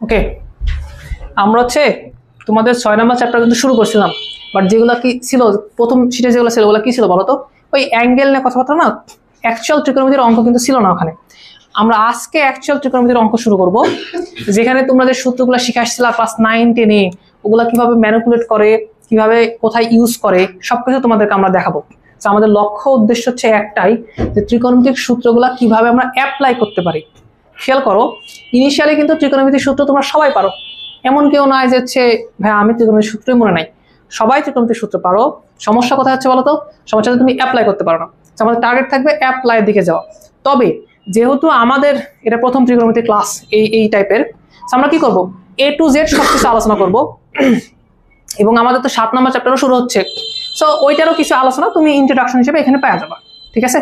ওকে, আমরা হচ্ছে তোমাদের 6 নম্বর চ্যাপ্টার কিন্তু শুরু করছিলাম, বাট যেগুলো কি ছিল প্রথম শীটে যেগুলো ছিল ওগুলো কি ছিল বলো তো? ওই অ্যাঙ্গেল নিয়ে কথাবার্তা না, অ্যাকচুয়াল ত্রিকোণমিতির অঙ্ক কিন্তু ছিল না ওখানে। আমরা আজকে অ্যাকচুয়াল ত্রিকোণমিতির অঙ্ক শুরু করব, যেখানে তোমরা যে সূত্রগুলো শিখে আসছিলা ক্লাস 9-10-এ, ওগুলা কিভাবে ম্যানিপুলেট করে, কিভাবে কোথায় ইউজ করে, সবকিছু তোমাদেরকে আমরা দেখাবো। তো আমাদের লক্ষ্য উদ্দেশ্য হচ্ছে একটাই, যে ত্রিকোণমিতিক সূত্রগুলা কিভাবে আমরা অ্যাপ্লাই করতে পারি। খেয়াল করো, ইনিশিয়ালি কিন্তু ত্রিকোণমিতিক সূত্র তোমরা সবাই পারো, এমন কেউ নয় যে হচ্ছে ভাই আমি ত্রিকোণমিতিক সূত্রই মনে নাই, সবাই ত্রিকোণমিতিক সূত্র পারো। সমস্যা কোথায় হচ্ছে বলো তো? সমস্যা তুমি অ্যাপ্লাই করতে পারো না। আমাদের টার্গেট থাকবে অ্যাপ্লাইয়ের দিকে যাওয়া। তবে যেহেতু আমাদের এটা প্রথম ত্রিকোণমিতি ক্লাস এই টাইপের, আমরা কি করব, A to Z সবকিছু আলোচনা করব। এবং আমাদের তো 7 নম্বর চ্যাপ্টারও শুরু হচ্ছে, সো ওইটারও কিছু আলোচনা তুমি ইন্ট্রোডাকশন হিসেবে এখানে পাওয়া যাবে। ঠিক আছে?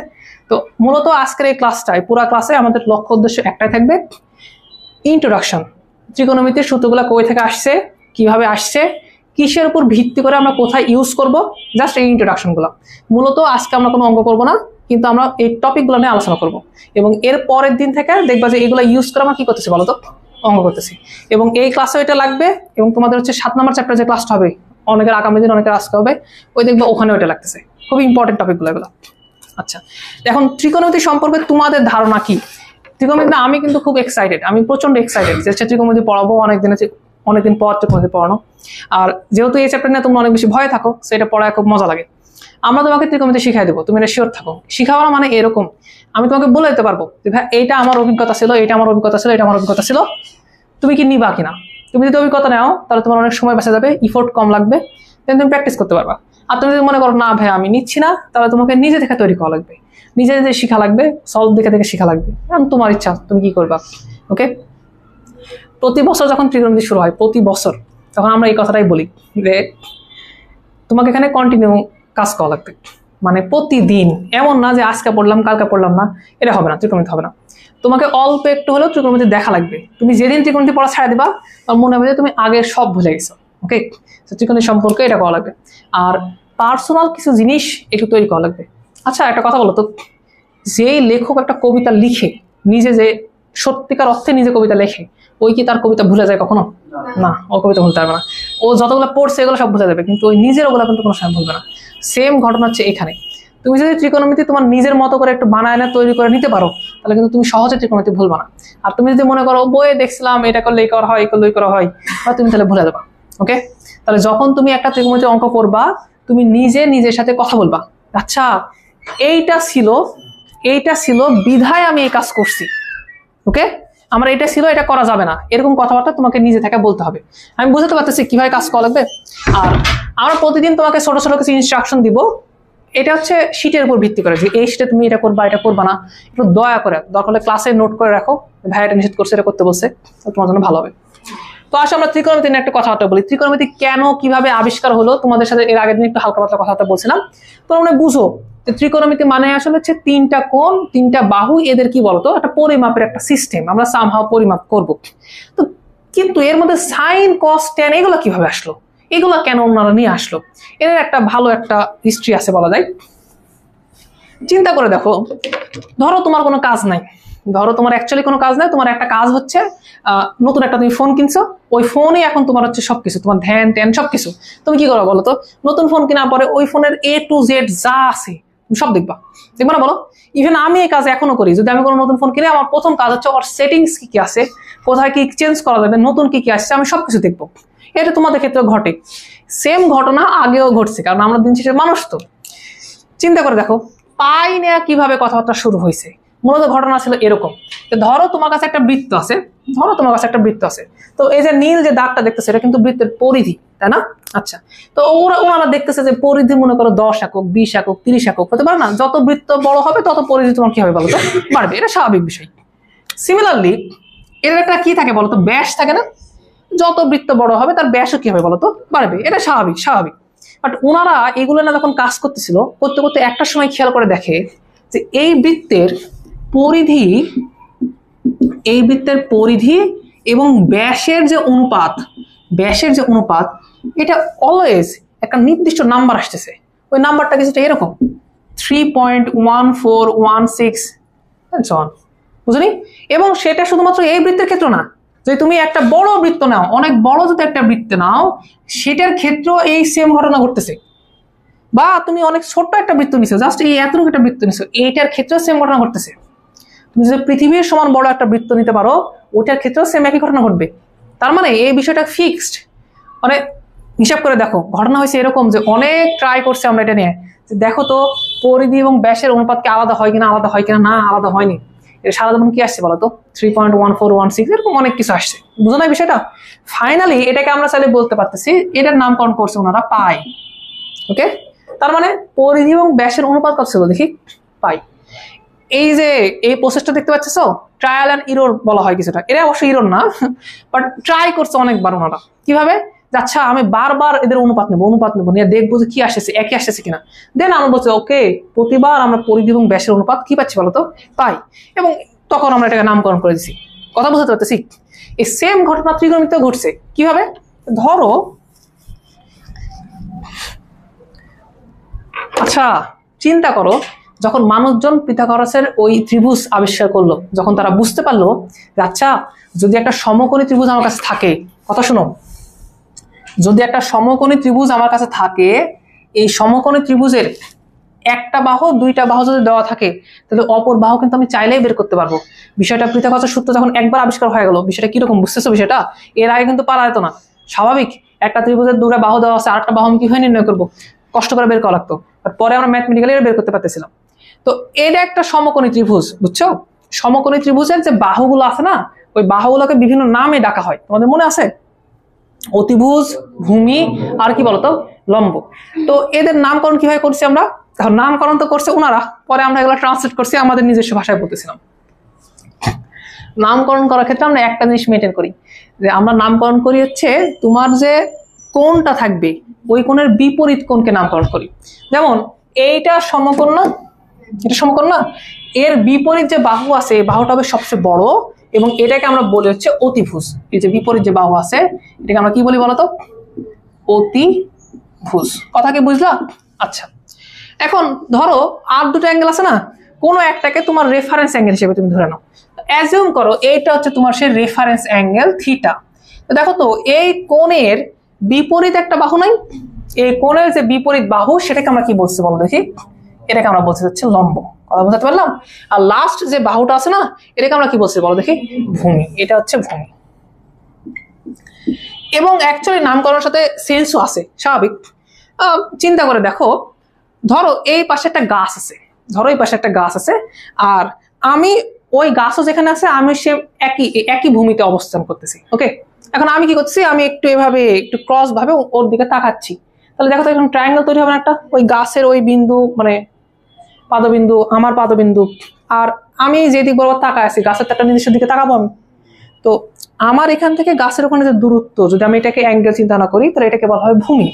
তো মূলত আজকের এই ক্লাসটায় পুরো ক্লাসে আমাদের লক্ষ্য উদ্দেশ্য একটাই থাকবে, ইন্ট্রোডাকশন। ত্রিকোণমিতির সূত্রগুলো কই থেকে আসছে, কিভাবে আসছে, কিসের উপর ভিত্তি করে আমরা কোথায় ইউজ করব, জাস্ট এই ইন্ট্রোডাকশনগুলো। মূলত আজকে আমরা কোনো অঙ্ক করব না, কিন্তু আমরা এই টপিকগুলো নিয়ে আলোচনা করব। এবং এর পরের দিন থেকে দেখবা যে এগুলো ইউজ করে আমরা কি করতেছি বলো তো, অঙ্ক করতেছি। এবং এই ক্লাসে এটা লাগবে, এবং তোমাদের হচ্ছে 7 নম্বর চ্যাপ্টার যে ক্লাসটা হবে, অনেকের আগামী দিন অনেকের আসতে হবে, ওই দেখবো ওখানে ওইটা লাগতেছে। খুবই ইম্পর্টেন্ট টপিকগুলো এগুলো। আচ্ছা, এখন ত্রিকোণমিতি সম্পর্কে তোমাদের ধারণা কি? ত্রিকোণমিতি আমি কিন্তু খুব এক্সাইটেড, আমি প্রচন্ড এক্সাইটেড যে ত্রিকোণমিতি পড়াবো অনেকদিন পর ত্রিকোণমিতি পড়ানো। আর যেহেতু এই চ্যাপ্টার নিয়ে তোমরা অনেক বেশি ভয় থাকো, সেটা পড়ায় খুব মজা লাগে। আমরা তোমাকে ত্রিকোণমিতি শিখাই দেবো, তুমি এটা শিওর থাকো। শিখাওয়া মানে এরকম, আমি তোমাকে বলে দিতে পারবো যে ভাই এইটা আমার অভিজ্ঞতা ছিল, এটা আমার অভিজ্ঞতা ছিল, এটা আমার অভিজ্ঞতা ছিল, তুমি কি নিবা কিনা। তুমি যদি অভিজ্ঞতা নাও তাহলে তোমার অনেক সময় বাঁচা যাবে, ইফোর্ট কম লাগবে, দেন তুমি প্র্যাকটিস করতে পারবা। আর তুমি যদি মনে করো না ভাই আমি নিচ্ছি না, তাহলে তোমাকে নিজে থেকে তৈরি করা লাগবে, নিজে নিজে শিখা লাগবে, সলভ দেখে দেখে শিখা লাগবে, কারণ তোমার ইচ্ছা তুমি কি করবা। ওকে, প্রতি বছর যখন ত্রিকোণমিতি শুরু হয়, প্রতি বছর তখন আমরা এই কথাটাই বলি যে তোমাকে এখানে কন্টিনিউ কাজ করা লাগবে, মানে প্রতিদিন। এমন না যে আজকে পড়লাম কালকে পড়লাম না, এটা হবে না, ত্রিকোণমিতি হবে না। তোমাকে অল্প একটু হলেও ত্রিকোণমিতি দেখা লাগবে। তুমি যেদিন ত্রিকোণমিতি পড়া ছাড়া দিবা, তোমার মনে হবে যে তুমি আগে সব ভুলে গেছো। ওকে, ত্রিকোণমিতি সম্পর্কে এটা করা লাগবে। আর পার্সোনাল কিছু জিনিস একটু তৈরি করা লাগবে। আচ্ছা, একটা কথা বলো তো, যেই লেখক একটা কবিতা লিখে, নিজে যে সত্যিকার অর্থে নিজে কবিতা লেখে, ওই কি তার কবিতা ভুলে যায় কখনো? না, ও কবিতা ভুলতে পারবে না। ও যতগুলো পড়ছে এগুলো সব ভুলে যাবে, কিন্তু ওই নিজের ওগুলো কিন্তু কোনো সময় ভুলবে না। সেম ঘটনা হচ্ছে এখানে। তুমি যদি ত্রিকোণমিতি তোমার নিজের মতো করে একটু বানায় না তৈরি করে নিতে পারো, তাহলে কিন্তু তুমি সহজে ত্রিকোণমিতি ভুলবা না। আর তুমি যদি মনে করো বইয়ে দেখছিলাম এটা করলে এই করা হয়, এই করলে করা হয়, তুমি তাহলে ভুলে যাবা। ওকে, তাহলে যখন তুমি একটা ত্রিকোণমিতি অঙ্ক করবা, তুমি নিজে নিজের সাথে কথা বলবা, আচ্ছা এইটা ছিল বিধায় আমি এই কাজ করছি। ওকে, আমার এটা ছিল, এটা করা যাবে না, এরকম কথাবার্তা তোমাকে নিজে থেকে বলতে হবে। আমি বুঝতে পারতেছি কিভাবে কাজ করা লাগবে। আর আমরা প্রতিদিন তোমাকে ছোট ছোট কিছু ইনস্ট্রাকশন দিব, এটা হচ্ছে শীটের উপর ভিত্তি করে, যে এই শীটে তুমি এটা করবা, এটা করবা না, একটু দয়া করে দরকার হলে ক্লাসে নোট করে রাখো, ভাই এটা নিষেধ করছে, এটা করতে বলছে, তোমার জন্য ভালো হবে। তো আসলে আমরা ত্রিকোণমিতি নিয়ে একটা কথাবার্তা বলি। ত্রিকোণমিতি কেন কিভাবে আবিষ্কার হলো, তোমাদের সাথে এর আগের দিন একটু হালকা পাতলা কথাবার্তা বলছিলাম। তোমরা মানে বুঝো যে ত্রিকোণমিতি মানে আসলে হচ্ছে 3টা কোণ, 3টা বাহু, এদের কি বলতো একটা পরিমাপের একটা সিস্টেম, আমরা সামহাও পরিমাপ করব। তো কিন্তু এর মধ্যে সাইন কস ট্যান এগুলো কিভাবে আসলো, এগুলো কেন ওনারা নিয়ে আসলো, এর একটা ভালো একটা হিস্ট্রি আছে বলা যায়। চিন্তা করে দেখো, ধরো তোমার কোনো কাজ নাই, ধরো তোমার অ্যাকচুয়ালি কোনো কাজ নাই, তোমার একটা কাজ হচ্ছে নতুন একটা তুমি ফোন কিনছো, ওই ফোনে এখন তোমার হচ্ছে সবকিছু, তোমার ধ্যান ট্যান সবকিছু। তুমি কি করো বলো তো? নতুন ফোন কেনার পরে ওই ফোনের A to Z যা আছে তুমি সব দেখবা, দেখবা না বলো? ইভেন আমি এই কাজ এখনো করি, যদি আমি কোনো নতুন ফোন কিনে, আমার প্রথম কাজ হচ্ছে ওর সেটিংস কি কি আছে, কোথায় কি চেঞ্জ করা যাবে, নতুন কি কি আসছে, আমি সবকিছু দেখবো। এটা তোমাদের ক্ষেত্রে ঘটে, সেম ঘটনা আগেও ঘটছে, কারণ আমরা দিন শেষে মানুষ। তো চিন্তা করে দেখো পাই নেয়া কিভাবে কথাবার্তা শুরু হয়েছে। মূলত ঘটনা ছিল এরকম, ধরো তোমার কাছে একটা বৃত্ত আছে, তো এই যে নীল যে দাগটা দেখতেছে, এটা কিন্তু বৃত্তের পরিধি, তাই না? আচ্ছা, তো ওনারা দেখতেছে যে পরিধি মনে করো 10 একক, 20 একক, 30 একক হতে পারে না? যত বৃত্ত বড় হবে তত পরিধি তোমার কি হবে বলতো? বাড়বে, এটা স্বাভাবিক বিষয়। সিমিলারলি এর একটা কি থাকে বলতো? ব্যাস থাকে না? যত বৃত্ত বড় হবে তার ব্যাসও কি হবে বলতো? বাড়বে, এটা স্বাভাবিক। বাট ওনারা এগুলো না যখন কাজ করতেছিল, করতে করতে একটা সময় খেয়াল করে দেখে যে এই বৃত্তের পরিধি এবং ব্যাসের যে অনুপাত, এটা অলওয়েজ একটা নির্দিষ্ট নাম্বার আসতেছে। ওই নাম্বারটা কিছুটা এরকম 3.1416, বুঝলি? এবং সেটা শুধুমাত্র এই বৃত্তের ক্ষেত্র না, যদি তুমি একটা বড় বৃত্ত নাও, অনেক বড় যদি একটা বৃত্ত নাও, সেটার ক্ষেত্রেও এই সেম ঘটনা ঘটতেছে। বা তুমি অনেক ছোট্ট একটা বৃত্ত নিছো, জাস্ট এই এতটুকু একটা বৃত্ত নিছো, এইটার ক্ষেত্রেও সেম ঘটনা ঘটতেছে। তুমি যদি পৃথিবীর সমান বড় একটা বৃত্ত নিতে পারো, ওটার ক্ষেত্রেও সেম একই ঘটনা ঘটবে। তার মানে এই বিষয়টা ফিক্সড। মানে হিসাব করে দেখো, ঘটনা হয়েছে এরকম যে অনেক ট্রাই করছে আমরা এটা নিয়ে, যে দেখো তো পরিধি এবং ব্যাসের অনুপাতকে আলাদা হয় কিনা, আলাদা হয় কিনা, না আলাদা হয়নি। এটা সারা জীবন কি আসছে বলতো, 3.1416 এরকম অনেক কিছু আসছে, বুঝো না বিষয়টা। ফাইনালি এটাকে আমরা চাইলে বলতে পারতেছি, এটার নামকরণ করছে ওনারা পাই। ওকে, তার মানে পরিধি এবং ব্যাসের অনুপাত কত ছিল দেখি, পাই। এই যে এই প্রসেসটা দেখতে পাচ্ছ, ট্রায়াল অ্যান্ড ইরর বলা হয় কিছুটা, এটা অবশ্যই ইরর না, বাট ট্রাই করছে অনেকবার ওনারা। কিভাবে, আচ্ছা আমি বারবার এদের অনুপাত নেবো নিয়ে দেখবো যে কি আসতেছে, একই আসতেছে কিনা। দেন আমরা বলছি ওকে, প্রতিবার আমরা পরিধি এবং ব্যাসের অনুপাত কি পাচ্ছি বলতো, পাই। এবং তখন আমরা এটাকে নামকরণ করে দিচ্ছি। কথা বুঝতে পারতেছি? এই সেম ঘটনা ত্রিকোণমিতিতেও ঘটছে। কিভাবে, ধরো আচ্ছা চিন্তা করো, যখন মানুষজন পিথাগোরাসের ওই ত্রিভুজ আবিষ্কার করলো, যখন তারা বুঝতে পারলো যে আচ্ছা যদি একটা সমকোণী ত্রিভুজ আমার কাছে থাকে, কথা শোনো, যদি একটা সমকোণী ত্রিভুজ আমার কাছে থাকে, এই সমকোণী ত্রিভুজের একটা বাহু দুইটা বাহু যদি দেওয়া থাকে, তাহলে অপর বাহু কিন্তু আমি চাইলেই বের করতে পারবো। বিষয়টা পিথাগোরাসের সূত্র যখন একবার আবিষ্কার হয়ে গেল, বিষয়টা কিরকম বুঝতেছো? বিষয়টা এর আগে কিন্তু পারা যেত না। স্বাভাবিক, একটা ত্রিভুজের দুটো বাহু দেওয়া আছে, আরেকটা বাহু আমি কিভাবে নির্ণয় করবো, কষ্ট করে বের করা লাগতো। পরে আমরা ম্যাথমেটিক্যালি বের করতে পারতেছিলাম। তো এটা একটা সমকোণী ত্রিভুজ, বুঝছো? সমকোণী ত্রিভুজের যে বাহুগুলো আছে না, ওই বাহুগুলোকে বিভিন্ন নামে ডাকা হয়, তোমাদের মনে আছে? অতিভুজ, ভূমি, আর কি বলতো, লম্ব। তো এদের নামকরণ কিভাবে করছি আমরা? এখন নামকরণ তো করছে ওনারা, পরে আমরা এগুলো ট্রান্সলেট করছি আমাদের নিজস্ব ভাষায় বলতেছিলাম। নামকরণ করার ক্ষেত্রে আমরা একটা জিনিস মেনটেন করি, যে আমরা নামকরণ করি হচ্ছে তোমার যে কোণটা থাকবে, ওই কোণের বিপরীত কোণকে নামকরণ করি। যেমন এইটা সমকোণ না, এটা সমকোণ না, এর বিপরীত যে বাহু আছে, এই বাহুটা হবে সবচেয়ে বড়, এবং এটাকে আমরা বলি হচ্ছে অতিভুজ। এই যে বিপরীত যে বাহু আছে, এটাকে আমরা কি বলি বলতো, অতিভুজ। কথা কি বুঝলা? আচ্ছা, এখন ধরো আর দুটো অ্যাঙ্গেল আছে না, কোনো একটাকে তোমার রেফারেন্স অ্যাঙ্গেল হিসেবে তুমি ধরে নাও। অ্যাজিউম করো এইটা হচ্ছে তোমার সেই রেফারেন্স অ্যাঙ্গেল থিটা। তো দেখো তো এই কোণের বিপরীত একটা বাহু নাই, এই কোণের যে বিপরীত বাহু সেটাকে আমরা কি বলছি বলো দেখি, এটাকে আমরা বলছি হচ্ছে লম্ব। কথা বুঝতে পারলাম? আর লাস্ট যে বাহুটা আছে না, এটাকে আমরা কি বলছি বলো দেখি, ভূমি। এটা হচ্ছে ভূমি। এবং অ্যাকচুয়ালি নামকরণের সাথে সেন্সও আছে, স্বাভাবিক। চিন্তা করে দেখো, ধরো এই পাশে একটা গাছ আছে, ধরো এই পাশে একটা গাছ আছে, আর আমি ওই গাছও যেখানে আছে আমি সে একই ভূমিতে অবস্থান করতেছি। ওকে, এখন আমি কি করতেছি, আমি একটু এভাবে একটু ক্রস ভাবে ওর দিকে তাকাচ্ছি, তাহলে দেখো তো এখন ট্রায়াঙ্গেল তৈরি হবে না একটা, ওই গাছের ওই বিন্দু মানে পাদবিন্দু, আমার পাদবিন্দু, আর আমি যেদিক বরাবর তাকায় আছি, গাছের একটা নির্দিষ্ট দিকে তাকাবো আমি। তো আমার এখান থেকে গাছের ওখানে যে দূরত্ব, যদি আমি এটাকে অ্যাঙ্গেল চিন্তা না করি, তাহলে এটাকে বলা হয় ভূমি।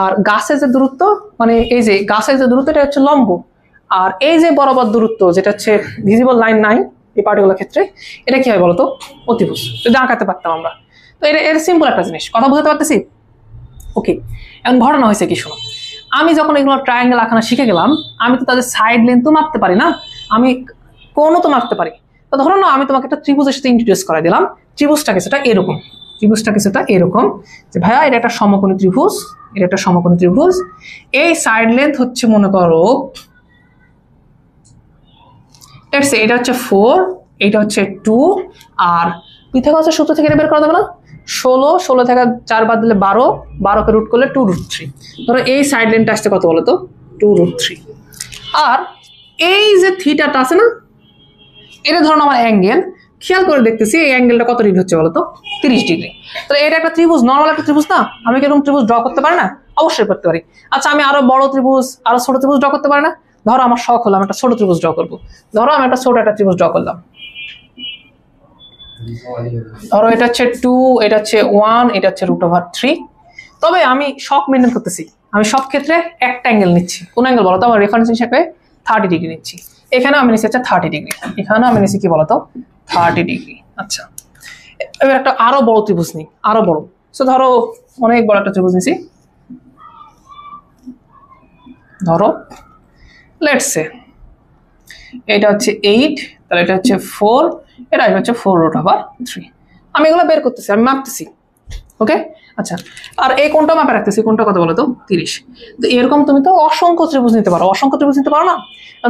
আর গাছের যে দূরত্ব, মানে এই যে গাছের যে দূরত্ব, এটা হচ্ছে লম্ব। আর এই যে বরাবর দূরত্ব, যেটা হচ্ছে ভিজিবল লাইন নাই এই পার্টিকুলার ক্ষেত্রে, এটা কি হয় বলতো, অতিভুজ। যদি আঁকাতে পারতাম আমরা। তো এটা সিম্পল একটা জিনিস, কথা বুঝতে পারতেছি? ওকে, এখন ঘটনা হয়েছে কি শোনো, আমি যখন এগুলো ট্রায়াঙ্গেল আঁকানো শিখে গেলাম, আমি তো তাদের সাইড লেন্থ তো মাপতে পারি না, আমি কোণও তো মাপতে পারি। তো ধরো না, আমি তোমাকে একটা ত্রিভুজের সাথে ইন্ট্রোডিউস করে দিলাম। ত্রিভুজটা কিছুটা এরকম, যে ভাইয়া এটা একটা সমকোণী ত্রিভুজ, এটা একটা সমকোণী ত্রিভুজ, এই সাইড লেন্থ হচ্ছে মনে করো এটা হচ্ছে 4, এটা হচ্ছে 2, আর পিথাগোরাসের সূত্র থেকে এটা বের করা যাবে না, 16 থেকে 4 বাদ দিলে 12, 12কে রুট করলে 2√3। ধরো এই সাইড লেন্থটা আসছে কত বলো তো, 2√3। আর এই যে থিটাটা আছে না, এটা ধরুন আমার অ্যাঙ্গেল, খেয়াল করে দেখতেছি এই অ্যাঙ্গেলটা কত ডিগ্রি হচ্ছে বলতো, 30 ডিগ্রি। তাহলে এটা একটা ত্রিভুজ, নর্মাল একটা ত্রিভুজ না? আমি কি এরকম ত্রিভুজ ড্র করতে পারি না? অবশ্যই করতে পারি। আচ্ছা, আমি আরো বড় ত্রিভুজ, আরো ছোট ত্রিভুজ ড্র করতে পারি না? ধরো আমার শখ হলো আমি একটা ছোট ত্রিভুজ ড্র করবো। ধরো আমি একটা ছোট একটা ত্রিভুজ ড্র করলাম, ধরো এটা হচ্ছে 2, এটা হচ্ছে 1, এটা হচ্ছে √3। তবে আমি শখ মেনটেন করতেছি, আমি সব ক্ষেত্রে একটা অ্যাঙ্গেল নিচ্ছি। কোন অ্যাঙ্গেল বলতো, আমার রেফারেন্স হিসেবে 30 ডিগ্রি নিচ্ছি। এখানে আমি নিচ্ছি হচ্ছে 30 ডিগ্রি, এখানে আমি নিচ্ছি কি বলতো, 30 ডিগ্রি। আচ্ছা, এবার একটা আরো বড় ত্রিভুজ নিই, আরো বড়। সো ধরো অনেক বড় একটা ত্রিভুজ নিছি, ধরো লেটস সে এটা হচ্ছে 8, তাহলে এটা হচ্ছে 4, এটা হচ্ছে 4√3। আমি এগুলো বের করতেছি, আমি মাপতেছি। ওকে, আচ্ছা, আর এই কোনটা মাপে রাখতেছি, কোনটা কত বলো তো 30। তো এরকম তুমি তো অসংখ্য ত্রিভুজ নিতে পারো, অসংখ্য ত্রিভুজ নিতে পারো না,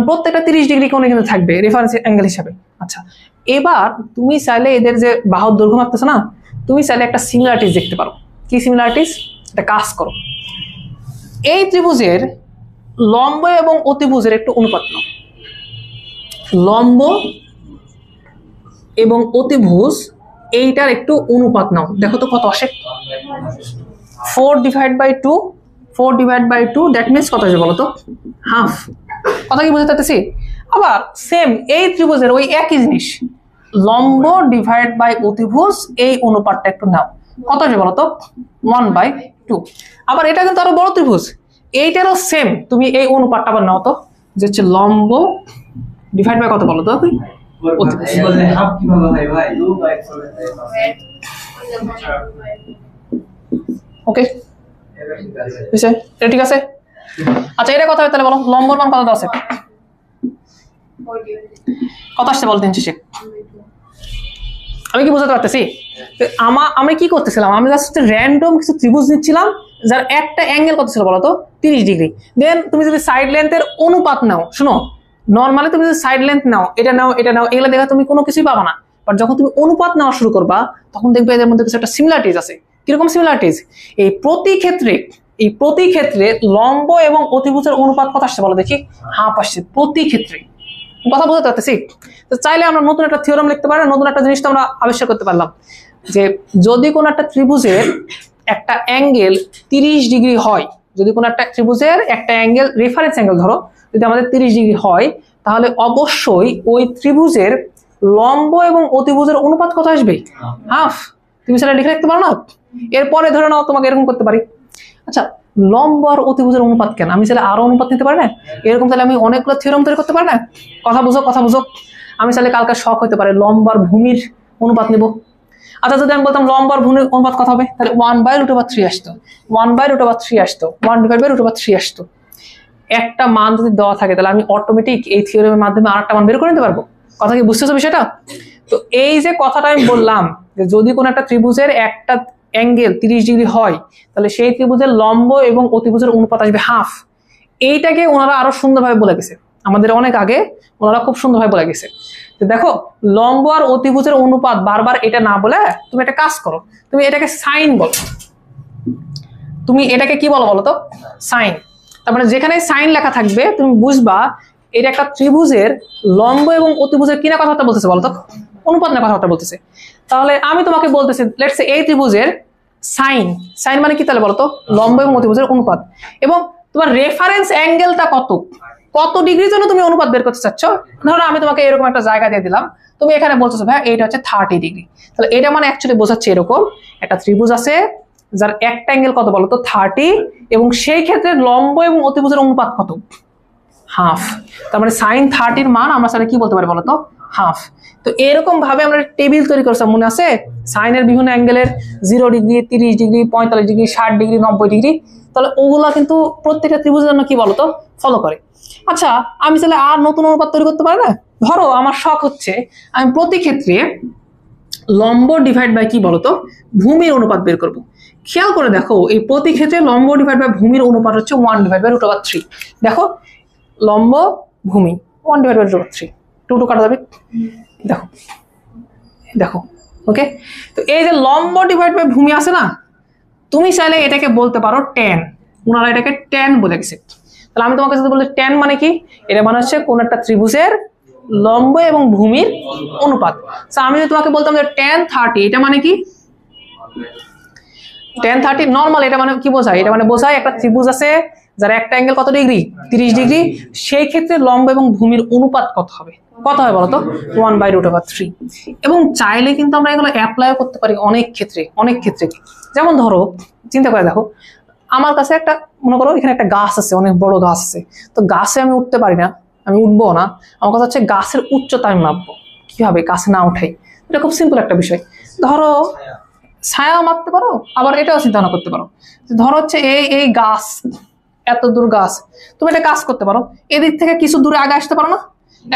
প্রত্যেকটা 30 ডিগ্রি কোণে কিন্তু থাকবে রেফারেন্স অ্যাঙ্গেল হিসাবে। আচ্ছা, এবার তুমি চাইলে এদের যে বাহুর দৈর্ঘ্য মাপতেছো না, তুমি চাইলে একটা সিমিলারিটিস দেখতে পারো। কি সিমিলারিটিস? একটা কাজ করো, এই ত্রিভুজের লম্ব এবং অতিভুজের একটু অনুপাত নাও। লম্ব এবং অতিভুজ এইটার একটু অনুপাত নাও, দেখো তো কত আসে। 4/2, 4/2, দ্যাট মিনস কত আসবে বলো তো? হাফ। কথা কি বুঝতে পারতেছি? আবার সেম এই ত্রিভুজের ওই একই জিনিস, লম্ব ডিভাইড বাই অতিভুজ, এই অনুপাতটা একটু নাও, কত আসবে বলো তো? 1/2। আবার এটা কিন্তু আরো বড় ত্রিভুজ, এইটারও সেম, তুমি এই অনুপাতটা আবার নাও তো, যে হচ্ছে লম্ব ডিভাইড বাই কত বলো তো? ওকে, ঠিক আছে। আচ্ছা, এটা কথা হবে তাহলে, বলো লম্বর মান কত আছে? কত আসছে বল 300। আমি কি বুঝাতে পারতেছি? আমি কি করতেছিলাম, আমি জাস্ট র্যান্ডম কিছু ত্রিভুজ নিচ্ছিলাম যার একটা অ্যাঙ্গেল কত ছিল বলো তো? 30 ডিগ্রি। দেন তুমি যদি সাইড লেন্থের অনুপাত নাও, শুনো, নর্মালি তুমি যদি সাইড লেন্থ নাও, এটা নাও, এটা নাও, এগুলো দেখা তুমি কোনো কিছুই পাবা না। বাট যখন তুমি অনুপাত নেওয়া শুরু করবা, তখন দেখবে এদের মধ্যে কিছু একটা সিমিলারিটিস আছে। কিরকম সিমিলারিটিস? এই প্রতি ক্ষেত্রে লম্ব এবং অতিভুজের অনুপাত কত আসছে বলো দেখি? হাফ আসছে প্রতি ক্ষেত্রে। কথা বুঝতে পারতেছি? তো চাইলে আমরা নতুন একটা থিওরাম লিখতে পারি, নতুন একটা জিনিস তো আমরা আবিষ্কার করতে পারলাম, যে যদি কোনো একটা ত্রিভুজের একটা অ্যাঙ্গেল 30 ডিগ্রি হয়, যদি কোনো একটা ত্রিভুজের একটা অ্যাঙ্গেল, রেফারেন্স অ্যাঙ্গেল ধরো, যদি আমাদের 30 ডিগ্রি হয়, তাহলে অবশ্যই ওই ত্রিভুজের লম্ব এবং অতিভুজের অনুপাত কত আসবে? হাফ। তুমি সেটা লিখে রাখতে পারো না? এরপরে ধরে নাও তোমাকে এরকম করতে পারি, আচ্ছা লম্ব আর অতিভুজের অনুপাত কেন, আমি চাইলে আরো অনুপাত নিতে পারি না? এরকম তাহলে আমি অনেকগুলো থিওরাম তৈরি করতে পারি না? কথা বুঝো। আমি চাইলে কালকে শখ হতে পারে লম্ব আর ভূমির অনুপাত নেব। আচ্ছা, যদি আমি বলতাম লম্ব আর ভূমির অনুপাত কত হবে, তাহলে 1/√3 আসতো, 1/√3 আসতো, 1/√3 আসতো। একটা মান যদি দেওয়া থাকে, তাহলে আমি অটোমেটিক এই থিওরামের মাধ্যমে আরেকটা মান বের করে নিতে পারবো। কথা কি বুঝতেছো বিষয়টা? তো এই যে কথাটা আমি বললাম, যে যদি কোনো একটা ত্রিভুজের একটা অ্যাঙ্গেল 30 ডিগ্রি হয়, তাহলে সেই ত্রিভুজের লম্ব এবং অতিভুজের অনুপাত আসবে হাফ। এইটাকে ওনারা আরো সুন্দরভাবে বলে গেছে, আমাদের অনেক আগে ওনারা খুব সুন্দরভাবে বলে গেছে। দেখো, লম্ব আর অতিভুজের অনুপাত বারবার এটা না বলে তুমি একটা কাজ করো, তুমি এটাকে সাইন বলো। তুমি এটাকে কি বলো বলো তো? সাইন। তার মানে যেখানে সাইন লেখা থাকবে, তুমি বুঝবা এটা একটা ত্রিভুজের লম্ব এবং অতিভুজের কিনা কথাবার্তা বলতেছে বলো তো? অনুপাত না কথাবার্তা বলতেছে। তাহলে আমি তোমাকে বলতেছি, লেটস সে এই ত্রিভুজের সাইন, সাইন মানে কি তাহলে বলো তো? লম্ব এবং অতিভুজের অনুপাত। এবং তোমার রেফারেন্স অ্যাঙ্গেলটা কত ডিগ্রির জন্য তুমি অনুপাত বের করতে চাচ্ছ। ধরো আমি তোমাকে এরকম একটা জায়গা দিয়ে দিলাম, তুমি এখানে বলছো ভাই এটা হচ্ছে 30 ডিগ্রি, তাহলে এটা মানে অ্যাকচুয়ালি বোঝাচ্ছে এরকম একটা ত্রিভুজ আছে যার একটা অ্যাঙ্গেল কত বলো তো? 30, এবং সেই ক্ষেত্রে লম্ব এবং অতিভুজের অনুপাত কত? হাফ। তার মানে সাইন 30 মান আমরা সাথে কি বলতে পারি বলো তো? হাফ। তো এরকম ভাবে আমরা টেবিল তৈরি করছিলাম, মনে আছে? সাইনের বিভিন্ন অ্যাঙ্গেলের 0 degree, 30 degree, 45 degree, 60 degree, 90 degree, তাহলে ওগুলা কিন্তু প্রত্যেকটা ত্রিভুজের জন্য কি বলতো ফলো করে। আচ্ছা, আমি চাইলে আর নতুন অনুপাত তৈরি করতে পারি না? ধরো আমার শখ হচ্ছে আমি প্রতি ক্ষেত্রে লম্ব ডিভাইড বাই কি বলতো ভূমির অনুপাত বের করব। খেয়াল করে দেখো, এই প্রতি ক্ষেত্রে লম্ব ডিভাইড বাই ভূমির অনুপাত হচ্ছে 1/√3। দেখো, লম্ব ভূমি 1/√3, 2 কাটা যাবে। দেখো দেখো, ওকে। তো এই যে লম্ব ডিভাইড বাই ভূমি আছে না, তুমি চাইলে এটাকে বলতে পারো ট্যান। ওনারা এটাকে ট্যান বলে গেছে। তাহলে আমি তোমাকে যদি বলি ট্যান মানে কি, এটা মানে হচ্ছে কোন একটা ত্রিভুজের লম্ব এবং ভূমির অনুপাত। আমি যদি তোমাকে বলতাম যে ট্যান 30, এটা মানে কি? ট্যান 30 নর্মাল, এটা মানে কি বোঝায়? এটা মানে বোঝায় একটা ত্রিভুজ আছে যার একটা অ্যাঙ্গেল কত ডিগ্রি? 30 ডিগ্রি। সেই ক্ষেত্রে লম্ব এবং ভূমির অনুপাত কত হবে? কত হয় বলতো? 1/√3। এবং চাইলে কিন্তু আমরা এগুলো অ্যাপ্লাইও করতে পারি অনেক ক্ষেত্রে। যেমন ধরো, চিন্তা করে দেখো, আমার কাছে একটা, মনে করো এখানে একটা গাছ আছে, অনেক বড় গাছ আছে, তো গাছে আমি উঠতে পারি না, আমি উঠবো না। আমার কথা হচ্ছে গাছের উচ্চতা আমি মাপবো কিভাবে, গাছে না উঠাই। এটা খুব সিম্পল একটা বিষয়। ধরো ছায়া মাপতে পারো, আবার এটাও চিন্তা ভাবনা করতে পারো। ধরো হচ্ছে এই গাছ, এত দূর গাছ, তুমি একটা কাজ করতে পারো, এদিক থেকে কিছু দূরে আগে আসতে পারো না?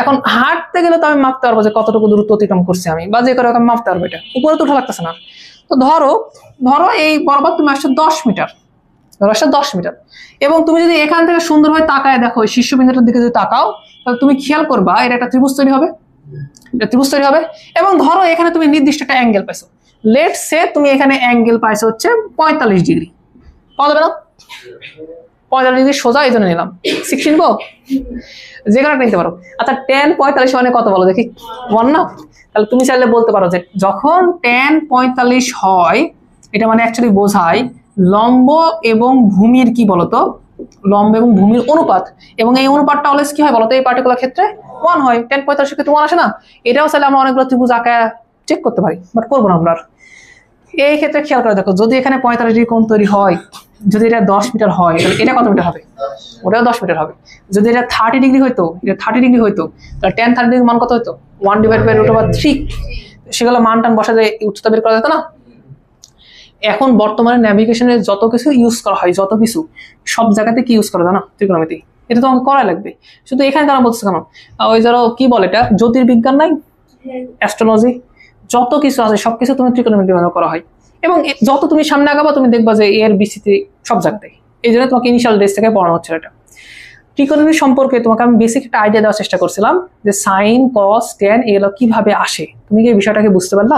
এখন হাঁটতে গেলে তো আমি মাপতে পারবো যে কতটুকু দূরত্ব অতিক্রম করছি আমি, বা যে করে আমি মাপতে পারবো, এটা উপরে তো উঠা লাগতেছে না। তো ধরো ধরো এই বরাবর তুমি আসছো 10 মিটার, ধরো আসছো 10 মিটার, এবং তুমি যদি এখান থেকে সুন্দরভাবে তাকায় দেখো শীর্ষবিন্দুটার দিকে যদি তাকাও, তাহলে তুমি খেয়াল করবা এটা একটা ত্রিভুজ তৈরি হবে, এটা ত্রিভুজ তৈরি হবে। এবং ধরো এখানে তুমি নির্দিষ্ট একটা অ্যাঙ্গেল পাইছো, লেটস সে তুমি এখানে অ্যাঙ্গেল পাইছো হচ্ছে 45 ডিগ্রি, পাওয়া যাবে না? 45 ডিগ্রি সোজা, এই জন্য নিলাম 16 নিবো, যে কোনো নিতে পারো। আচ্ছা tan 45 মানে কত বলো দেখি, 1 না? তাহলে তুমি চাইলে বলতে পারো যে যখন tan 45 হয়, এটা মানে অ্যাকচুয়ালি বোঝায় লম্ব এবং ভূমির কি বলতো, লম্ব এবং ভূমির অনুপাত, এবং এই অনুপাতটা অলওয়েজ কি হয় বলতো, এই পার্টিকুলার ক্ষেত্রে 1 হয়। tan 45 ক্ষেত্রে 1 আসে না? এটাও চাইলে আমরা অনেকগুলো ত্রিভুজ আঁকা চেক করতে পারি, বাট করবো না আমরা। এই ক্ষেত্রে খেয়াল করে দেখো, যদি এখানে 45 ডিগ্রি কোণ তৈরি হয়, যদি এটা 10 মিটার হয়, তাহলে এটা কত মিটার হবে? ওটাও 10 মিটার হবে। যদি এটা 30 ডিগ্রি হইতো, এটা 30 ডিগ্রি হইতো, তাহলে tan 30 ডিগ্রি মান কত হইতো? 1/√3। সেগুলো মান টান বসা যায়, উচ্চতা বের করা যেত না? এখন বর্তমানে ন্যাভিগেশনের যত কিছু ইউজ করা হয়, যত কিছু সব জায়গাতে কি ইউজ করা যায় না, ত্রিকোণমিতি। এটা তো আমাকে করাই লাগবে। শুধু এখানে কেন বলছে কেন, ওই ধরো কি বলে এটা, জ্যোতির্বিজ্ঞান নাই, অ্যাস্ট্রোলজি, যত কিছু আছে সবকিছু তুমি ত্রিকোণমিতি ব্যবহার করা হয়। এবং যত তুমি সামনে আগাবা তুমি দেখবা যে এর বিস্তৃতি সব জায়গাতে। এই জন্য তোমাকে ইনিশিয়াল ডেজ থেকে পড়ানো হচ্ছে এটা। ত্রিকোণমিতি সম্পর্কে তোমাকে আমি বেসিক একটা আইডিয়া দেওয়ার চেষ্টা করছিলাম, যে সাইন, কস, ট্যান এগুলো কিভাবে আসে। তুমি কি এই বিষয়টাকে বুঝতে পারলা?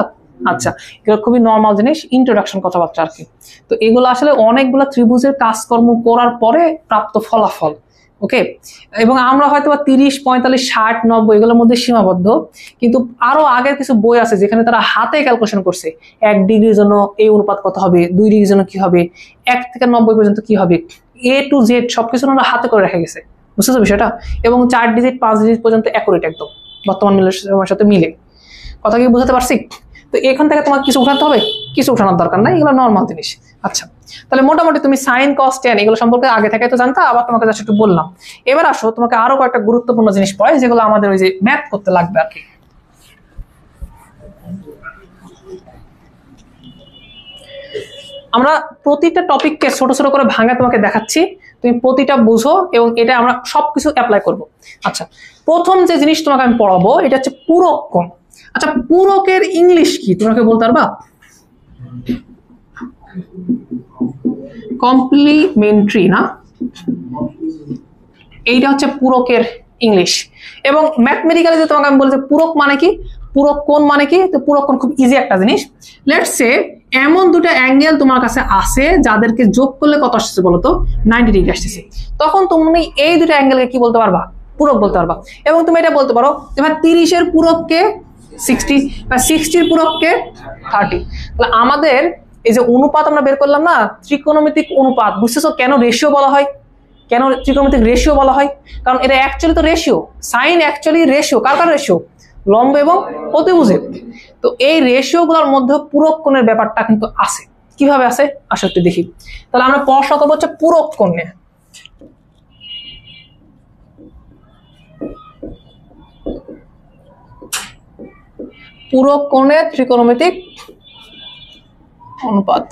আচ্ছা, এগুলো খুবই নর্মাল জিনিস, ইন্ট্রোডাকশন কথাবার্তা আর কি। তো এগুলো আসলে অনেকগুলো ত্রিভুজের কাজকর্ম করার পরে প্রাপ্ত ফলাফল। ওকে, এবং আমরা হয়তো 30, 45, 60, 90 এগুলোর মধ্যে সীমাবদ্ধ, কিন্তু আরো আগের কিছু বই আছে যেখানে তারা হাতে ক্যালকুলেশন করছে 1 ডিগ্রির জন্য এই অনুপাত কত হবে, 2 ডিগ্রির জন্য কি হবে, 1 থেকে 90 পর্যন্ত কি হবে, A to Z সবকিছু ওরা হাতে করে রেখে গেছে। বুঝতেছো বিষয়টা? এবং 4 ডিজিট 5 ডিজিট পর্যন্ত অ্যাকুরেট একদম বর্তমান মিলের সাথে মিলে। কথা কি বুঝাতে পারছি? তো এখান থেকে তোমাকে কিছু উঠাতে হবে, কিছু উঠানোর দরকার নাই, এগুলো নর্মাল জিনিস। আচ্ছা, তাহলে মোটামুটি তুমি সাইন, কস, ট্যান এগুলো সম্পর্কে আগে থেকে তো জানতা, আবার তোমাকে জাস্ট একটু বললাম। এবার আসো তোমাকে আরো কয়েকটা গুরুত্বপূর্ণ জিনিস পড়ে, যেগুলো আমাদের ওই যে ম্যাথ করতে লাগবে আর কি। আমরা প্রতিটা টপিককে ছোট ছোট করে ভাঙা তোমাকে দেখাচ্ছি, তুমি প্রতিটা বুঝো, এবং এটা আমরা সবকিছু অ্যাপ্লাই করব। আচ্ছা, প্রথম যে জিনিস তোমাকে আমি পড়াবো এটা হচ্ছে পূরক কোণ। আচ্ছা, পূরকের ইংলিশ কি তোমাকে বলতে পারবা? কমপ্লিমেন্টারি না, এইটা হচ্ছে পূরকের ইংলিশ। এবং ম্যাথমেটিক্যালি যে তোমাকে আমি বলছি পূরক মানে কি, পূরক কোণ মানে কি, তো পূরক কোণ খুব ইজি একটা জিনিস। লেটস সে এমন দুটো অ্যাঙ্গেল তোমার কাছে আছে যাদেরকে যোগ করলে কত আসছে বলো তো, 90 ডিগ্রি আসতেছে। তখন তুমি এই দুটো অ্যাঙ্গেলকে কি বলতে পারবা? পূরক বলতে পারবা। এবং তুমি এটা বলতে পারো যে 30-এর পূরককে 60, বা 60-এর পূরককে 30। তাহলে আমাদের এই যে অনুপাত আমরা বের করলাম না, ত্রিকোণমিতিক অনুপাত, বুঝতেছো কেন রেশিও বলা হয়, কেন ত্রিকোণমিতিক রেশিও বলা হয়? কারণ এটা অ্যাকচুয়ালি তো রেশিও, সাইন অ্যাকচুয়ালি রেশিও, কার কার রেশিও? লম্ব এবং অতিভুজের। তো এই রেশিও গুলোর মধ্যে পূরক কোণের ব্যাপারটা কিন্তু আছে। কিভাবে আছে আসলে দেখি। তাহলে আমরা পড়াশোনা করবো হচ্ছে পূরক কোণ নিয়ে। পূরক কোণের ত্রিকোণমিতিক অনুপাত,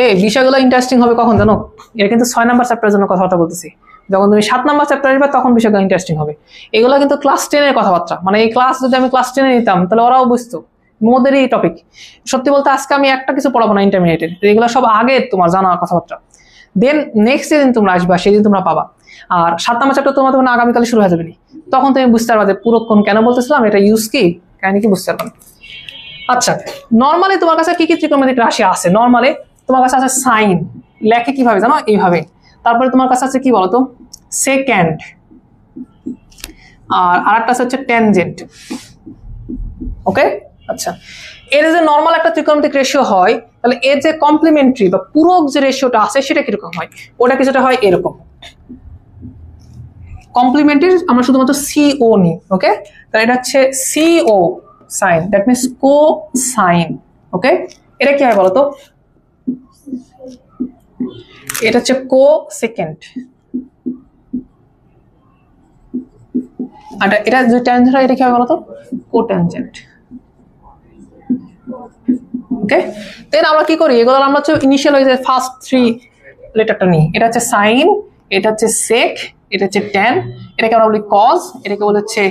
এই বিষয়গুলো ইন্টারেস্টিং হবে কখন জানো? এটা কিন্তু 6 নাম্বার চ্যাপ্টারের জন্য কথাবার্তা বলতেছি। যখন তুমি 7 নাম্বার চ্যাপ্টার আসবে তখন বিষয়গুলো ইন্টারেস্টিং হবে। এগুলো কিন্তু ক্লাস 10 এর কথাবার্তা, মানে এই ক্লাস যদি আমি ক্লাস 10 এ নিতাম তাহলে ওরাও বুঝতো মোদেরই টপিক। সত্যি বলতে আজকে আমি একটা কিছু পড়াবো না ইন্টারমিডিয়েটের, এগুলো সব আগে তোমার জানা কথাবার্তা। দেন নেক্সট যেদিন তোমরা আসবা সেদিন তোমরা পাবা। আর 7 নাম্বার চ্যাপ্টার তোমার তখন আগামীকালে শুরু হয়ে যাবে, তখন তুমি বুঝতে পারবা যে পূরক কোণ কেন বলতেছিলাম, এটা ইউজ কি, কাহিনী কি বুঝতে পারবা। আচ্ছা, নর্মালি তোমার কাছে কি কি ত্রিকোণমিতিক রাশি আছে? নর্মালি তোমার কাছে আছে সাইন, লেখে কিভাবে জানো, এইভাবে। তারপরে তোমার কাছে আছে কি বলতো, সেকেন্ড, আর আরেকটা হচ্ছে ট্যানজেন্ট। ওকে, আচ্ছা, এর যে নর্মাল একটা ত্রিকোণমিতিক রেশিও হয়, তাহলে এর যে কমপ্লিমেন্টারি বা পূরক যে রেশিওটা আছে সেটা কিরকম হয়? ওটা কিছুটা হয় এরকম। কমপ্লিমেন্টারি আমরা শুধুমাত্র সিও নিই। ওকে, তাহলে এটা হচ্ছে CO sine, that means cosine. Okay, এটা কি হয় বলতো, এটা হচ্ছে কো সেকেন্ড, আর এটা যে ট্যানজেন্ট হয় এটা কি হয় বলতো, কোট্যানজেন্ট। ওকে, দেন আমরা কি করি, এগুলো আমরা হচ্ছে ইনিশিয়াল হয়ে যায় ফার্স্ট 3 লেটারটা নিই। এটা হচ্ছে সাইন, এটা হচ্ছে সেক, এটা হচ্ছে ট্যান, এটাকে আমরা বলি কজ, এটাকে বলে হচ্ছে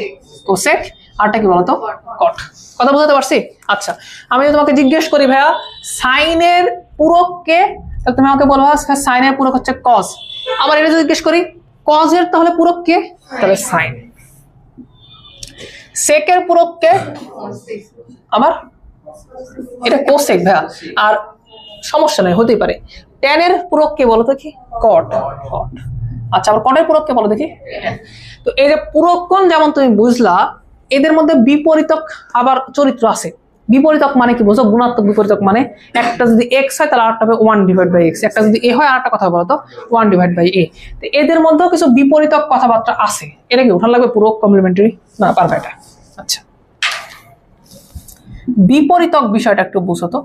কোসেক, আরটা কি বলতো কট। কথা বুঝতে পারছি? আচ্ছা, আমি যদি তোমাকে জিজ্ঞেস করি ভাইয়া সাইনের পূরক কে, তাহলে তুমি আমাকে বলবা সাইনের পূরক হচ্ছে কজ। আবার এটা যদি জিজ্ঞেস করি কজের তাহলে পূরক কে, তাহলে সাইন। সেকের পূরক কে, আবার এটা কোসেক ভাইয়া। আর সমস্যা নাই, হতেই পারে। ট্যানের পূরক কে বলো তো কি, কট। কট। আচ্ছা, আবার কটের পূরক কে বলো দেখি। তো এই যে পূরকগণ যেমন তুমি বুঝলা, এদের মধ্যে বিপরীতক আবার চরিত্র আছে। বিপরীতক মানে কি বুঝো? গুণাত্মক বিপরীতক মানে একটা যদি এক্স হয় তাহলে আরেকটা হবে 1/x, একটা যদি এ হয় আরেকটা কথা বলো তো 1/a। তো এদের মধ্যেও কিছু বিপরীতক কথাবার্তা আছে। এটা কি উঠান লাগবে পূরক কমপ্লিমেন্টারি না পারফেক্ট? আচ্ছা, বিপরীতক বিষয়টা একটু বুঝো তো।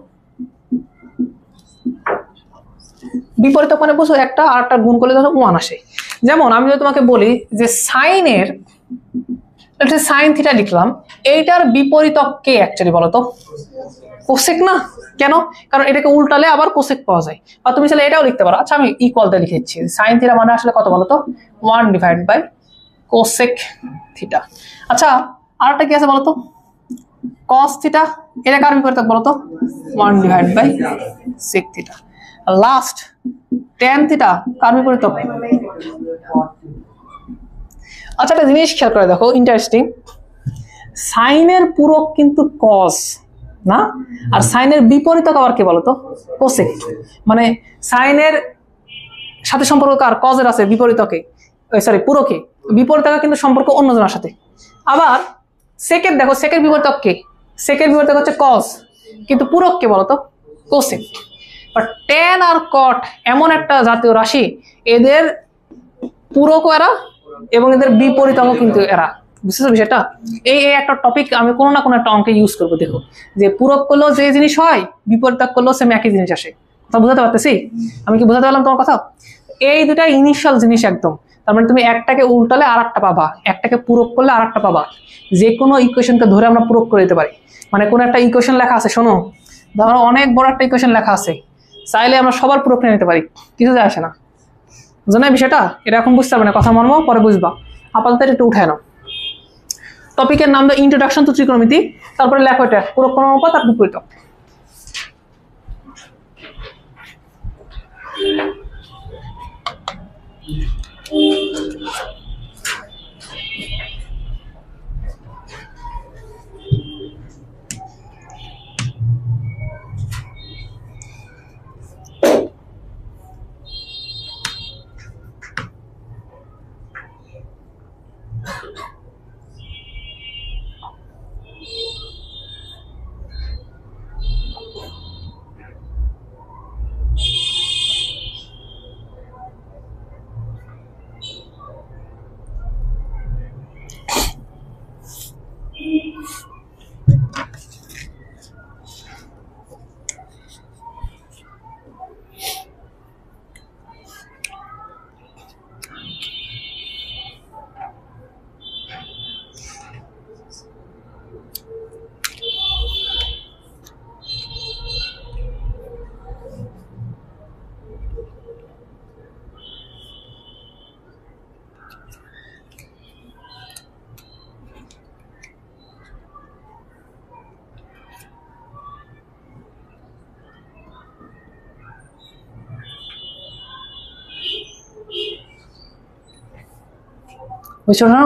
বিপরীতক মানে বুঝো একটা আরেকটা গুণ করলে ধরো 1 আসে। যেমন আমি যদি তোমাকে বলি যে সাইনের সাইন থিটা লিখলাম, এইটার বিপরীতক কে অ্যাকচুয়ালি বলো তো? কোসেক না? কেন? কারণ এটাকে উল্টালে আবার কোসেক পাওয়া যায়। আর তুমি চাইলে এটাও লিখতে পারো। আচ্ছা, আমি ইকুয়াল দিয়ে লিখেছি। সাইন থিটা মানে আসলে কত বলো তো? 1/কোসেক থিটা। আচ্ছা, আরেকটা কি আছে বলো তো? কস থিটা। এটা কার বিপরীতক বলো তো? 1/সেক থিটা। লাস্ট ট্যান থিটা কার বিপরীতক? আচ্ছা, একটা জিনিস খেয়াল করে দেখো, ইন্টারেস্টিং। সাইনের পূরক কিন্তু কস না, আর সাইনের বিপরীতক আবার কি বলতো? কোসেক। মানে সাইনের সাথে সম্পর্ক কার? কজের আছে বিপরীতকে, সরি পূরকে। বিপরীতকে কিন্তু সম্পর্ক অন্যজনের সাথে। আবার সেকের দেখো, সেকের বিপরীতক কে? সেকের বিপরীতক হচ্ছে কস, কিন্তু পূরক কে বলতো? কোসেক। বাট ট্যান আর কট এমন একটা জাতীয় রাশি, এদের পূরক এরা এবং এদের বিপরীতক কিন্তু এরা। বুঝতেছো বিষয়টা? এই একটা টপিক আমি কোনো না কোনো একটা অঙ্কে ইউজ করবো। দেখো যে পূরক করলেও যে জিনিস হয়, বিপরীতক করলেও সেম একই জিনিস আসে। কথা বুঝাতে পারতেছি? আমি কি বুঝাতে পারলাম তোমার কথা? এই দুটা ইনিশিয়াল জিনিস একদম। তার মানে তুমি একটাকে উল্টালে আর একটা পাবা, একটাকে পূরক করলে আর একটা পাবা। যে কোনো ইকুয়েশনকে ধরে আমরা পূরক করে দিতে পারি। মানে কোনো একটা ইকুয়েশন লেখা আছে, শোনো, ধরো অনেক বড় একটা ইকুয়েশন লেখা আছে, চাইলে আমরা সবার পূরক নিয়ে নিতে পারি, কিছু যায় আসে না। বুঝো না বিষয়টা? এটা এখন বুঝতে পারবে না, কথা মর্ম পরে বুঝবা। আপাতত একটু উঠায় নাও। টপিকের নাম দাও ইন্ট্রোডাকশন টু ত্রিকোণমিতি, তারপরে লেখো এটা পূরক কোণ অনুপাত আর বিপরীতক। বুঝছো না?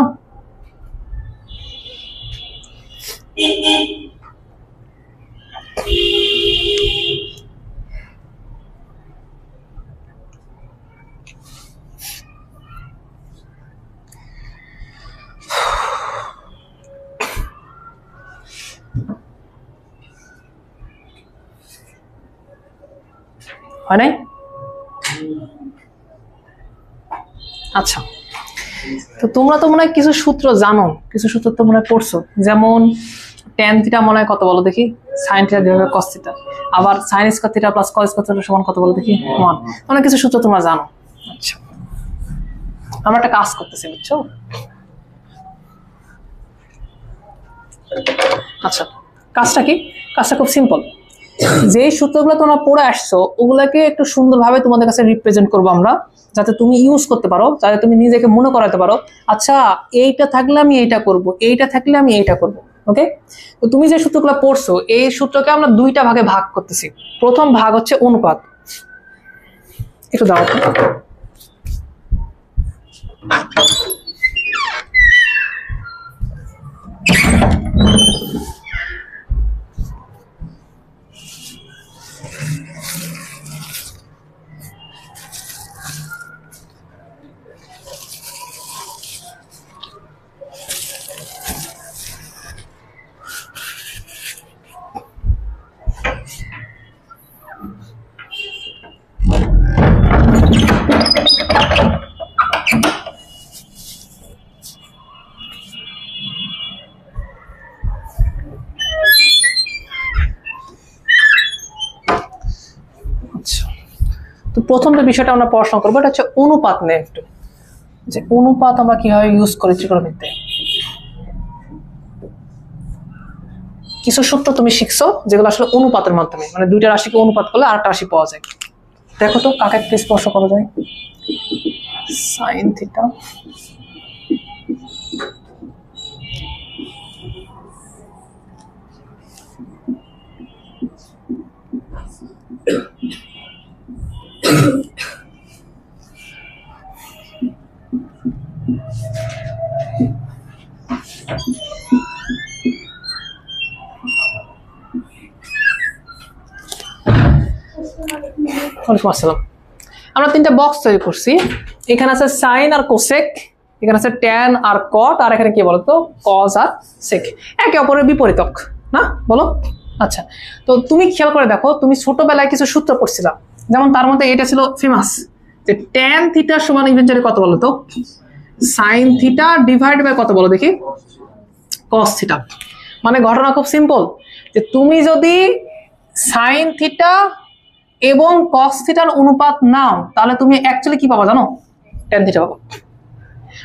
হয় নাই? আচ্ছা, তো তোমরা তো মনে হয় কিছু সূত্র জানো, কিছু সূত্র তো মনে হয় পড়ছো। যেমন ট্যান থিটা মনে হয় কত বলো দেখি? Sine theta divided cos theta. আবার sine square theta plus cos square theta সমান কত বলো দেখি? 1। মানে কিছু সূত্র তোমরা জানো। আচ্ছা, আমরা একটা কাজ করতেছি, বুঝছো? আচ্ছা, কাজটা কি? কাজটা খুব সিম্পল। যেই সূত্রগুলো তোমরা পড়ে আসছো ওগুলাকে একটু সুন্দরভাবে তোমাদের কাছে রিপ্রেজেন্ট করবো আমরা, যাতে তুমি ইউজ করতে পারো, যাতে তুমি নিজেকে মনে করাতে পারো আচ্ছা এইটা থাকলে আমি এইটা করব, এইটা থাকলে আমি এইটা করব। ওকে, তো তুমি যে সূত্রগুলো পড়ছো এই সূত্রকে আমরা দুইটা ভাগে ভাগ করতেছি। প্রথম ভাগ হচ্ছে অনুপাত। একটু দাও। তো প্রথম যে বিষয়টা আমরা পড়াশোনা করবো এটা হচ্ছে অনুপাত নিয়ে একটু, যে অনুপাত আমরা কিভাবে ইউজ করি ত্রিকোণমিতিতে। কিছু সূত্র তুমি শিখছো যেগুলো আসলে অনুপাতের মাধ্যমে, মানে দুইটা রাশিকে অনুপাত করলে আরেকটা রাশি পাওয়া যায়। দেখো তো কাকে একটু স্পর্শ করা যায়। সাইন থিটা আমরা তিনটা বক্স তৈরি করছি। এখানে আছে সাইন আর কোসেক, এখানে আছে ট্যান আর কট, আর এখানে কি বলতো কজ আর সেক, একে অপরের বিপরীতক না বলো। আচ্ছা, তো তুমি খেয়াল করে দেখো, তুমি ছোটবেলায় কিছু সূত্র পড়ছিলা, যেমন তার মধ্যে এটা ছিল ফেমাস যে ট্যান থিটা সমান ইভেন্চুয়ালি কত বলো তো, সাইন থিটা ডিভাইড বাই কত বলো দেখি, কস থিটা। মানে ঘটনা খুব সিম্পল, যে তুমি যদি সাইন থিটা এবং কস থিটার অনুপাত নাও তাহলে তুমি অ্যাকচুয়ালি কি পাবা জানো, ট্যান থিটা পাবা।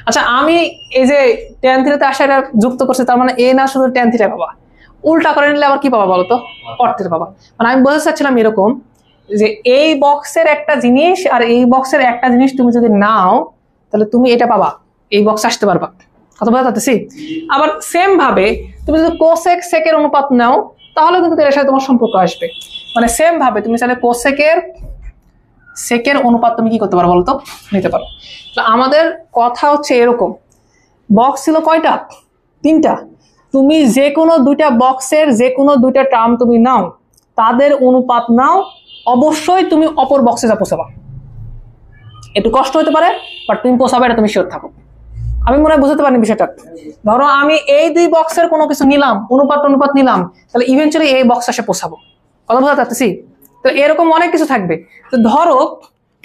আচ্ছা, আমি এই যে ট্যান থিটাতে আসা এটা যুক্ত করছি, তার মানে এ না শুধু ট্যান থিটা পাবা, উল্টা করে নিলে আবার কি পাবা বলো তো, কট থিটা পাবা। মানে আমি বলতে চাচ্ছিলাম এরকম যে এই বক্সের একটা জিনিস আর এই বক্সের একটা জিনিস তুমি যদি নাও তাহলে তুমি এটা পাবা, এই বক্সে আসতে পারবা। কথা বলতে চাচ্ছি। আবার সেম ভাবে তুমি যদি কোসেক সেকের অনুপাত নাও তাহলে কিন্তু এর সাথে তোমার সম্পর্ক আসবে। মানে সেম ভাবে তুমি চাইলে কোসেকের সেকের অনুপাত তুমি কি করতে পারো বলতো, নিতে পারো। আমাদের কথা হচ্ছে এরকম, বক্স ছিল কয়টা, তিনটা। তুমি যে কোনো দুইটা বক্সের যে কোনো দুইটা টার্ম তুমি নাও, তাদের অনুপাত নাও, অবশ্যই তুমি অপর বক্সে যা পোষাবা। একটু কষ্ট হতে পারে বাট তুমি পোষাবে, এটা তুমি শিওর থাকো। আমি মনে হয় বুঝতে পারিনি বিষয়টা। ধরো আমি এই দুই বক্সের কোনো কিছু নিলাম, অনুপাত নিলাম, তাহলে ইভেন্চুয়ালি এই বক্স এসে পোষাবো। কথা বোঝা যাচ্ছে? তো এরকম অনেক কিছু থাকবে। তো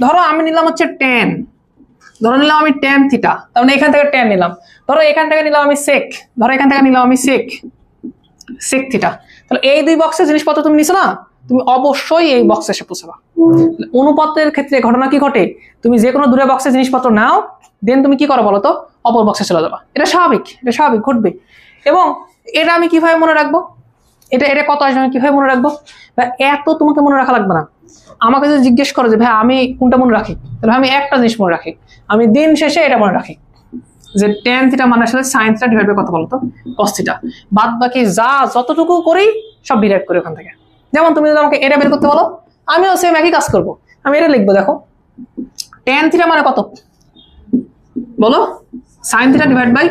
ধরো আমি নিলাম হচ্ছে ট্যান, ধরো নিলাম আমি ট্যান থিটা, তার মানে এখান থেকে ট্যান নিলাম। ধরো এখান থেকে নিলাম আমি সেক, ধরো এখান থেকে নিলাম আমি সেক থিটা। তাহলে এই দুই বক্সের জিনিসপত্র তুমি নিছো না, তুমি অবশ্যই এই বক্সে এসে পৌঁছাবা। অনুপাতের ক্ষেত্রে ঘটনা কি ঘটে, তুমি যে কোনো দুটো বক্সের জিনিসপত্র নাও, দেন তুমি কি করো বলো তো, অপর বক্সে চলে যাবা। এটা স্বাভাবিক ঘটবে। এবং এটা আমি কিভাবে মনে রাখবো, এটা কত আসবে আমি কিভাবে মনে রাখবো? এত তোমাকে মনে রাখা লাগবে না। আমাকে যদি জিজ্ঞেস করো যে ভাই আমি কোনটা মনে রাখি, তাহলে আমি একটা জিনিস মনে রাখি, আমি দিন শেষে এটা মনে রাখি যে ট্যান থিটা মানে আসলে সাইন থিটা ডিভাইড বাই কত বলতো, কস থিটা। বাদ বাকি যা যতটুকু করি সব ডিরাইভ করি ওখান থেকে। যেমন তুমি যদি আমাকে এটা বের করতে বলো, আমিও সেম একই কাজ করবো, আমি এটা লিখবো। দেখো ট্যান থিটা মানে কত বলো, sine theta divide by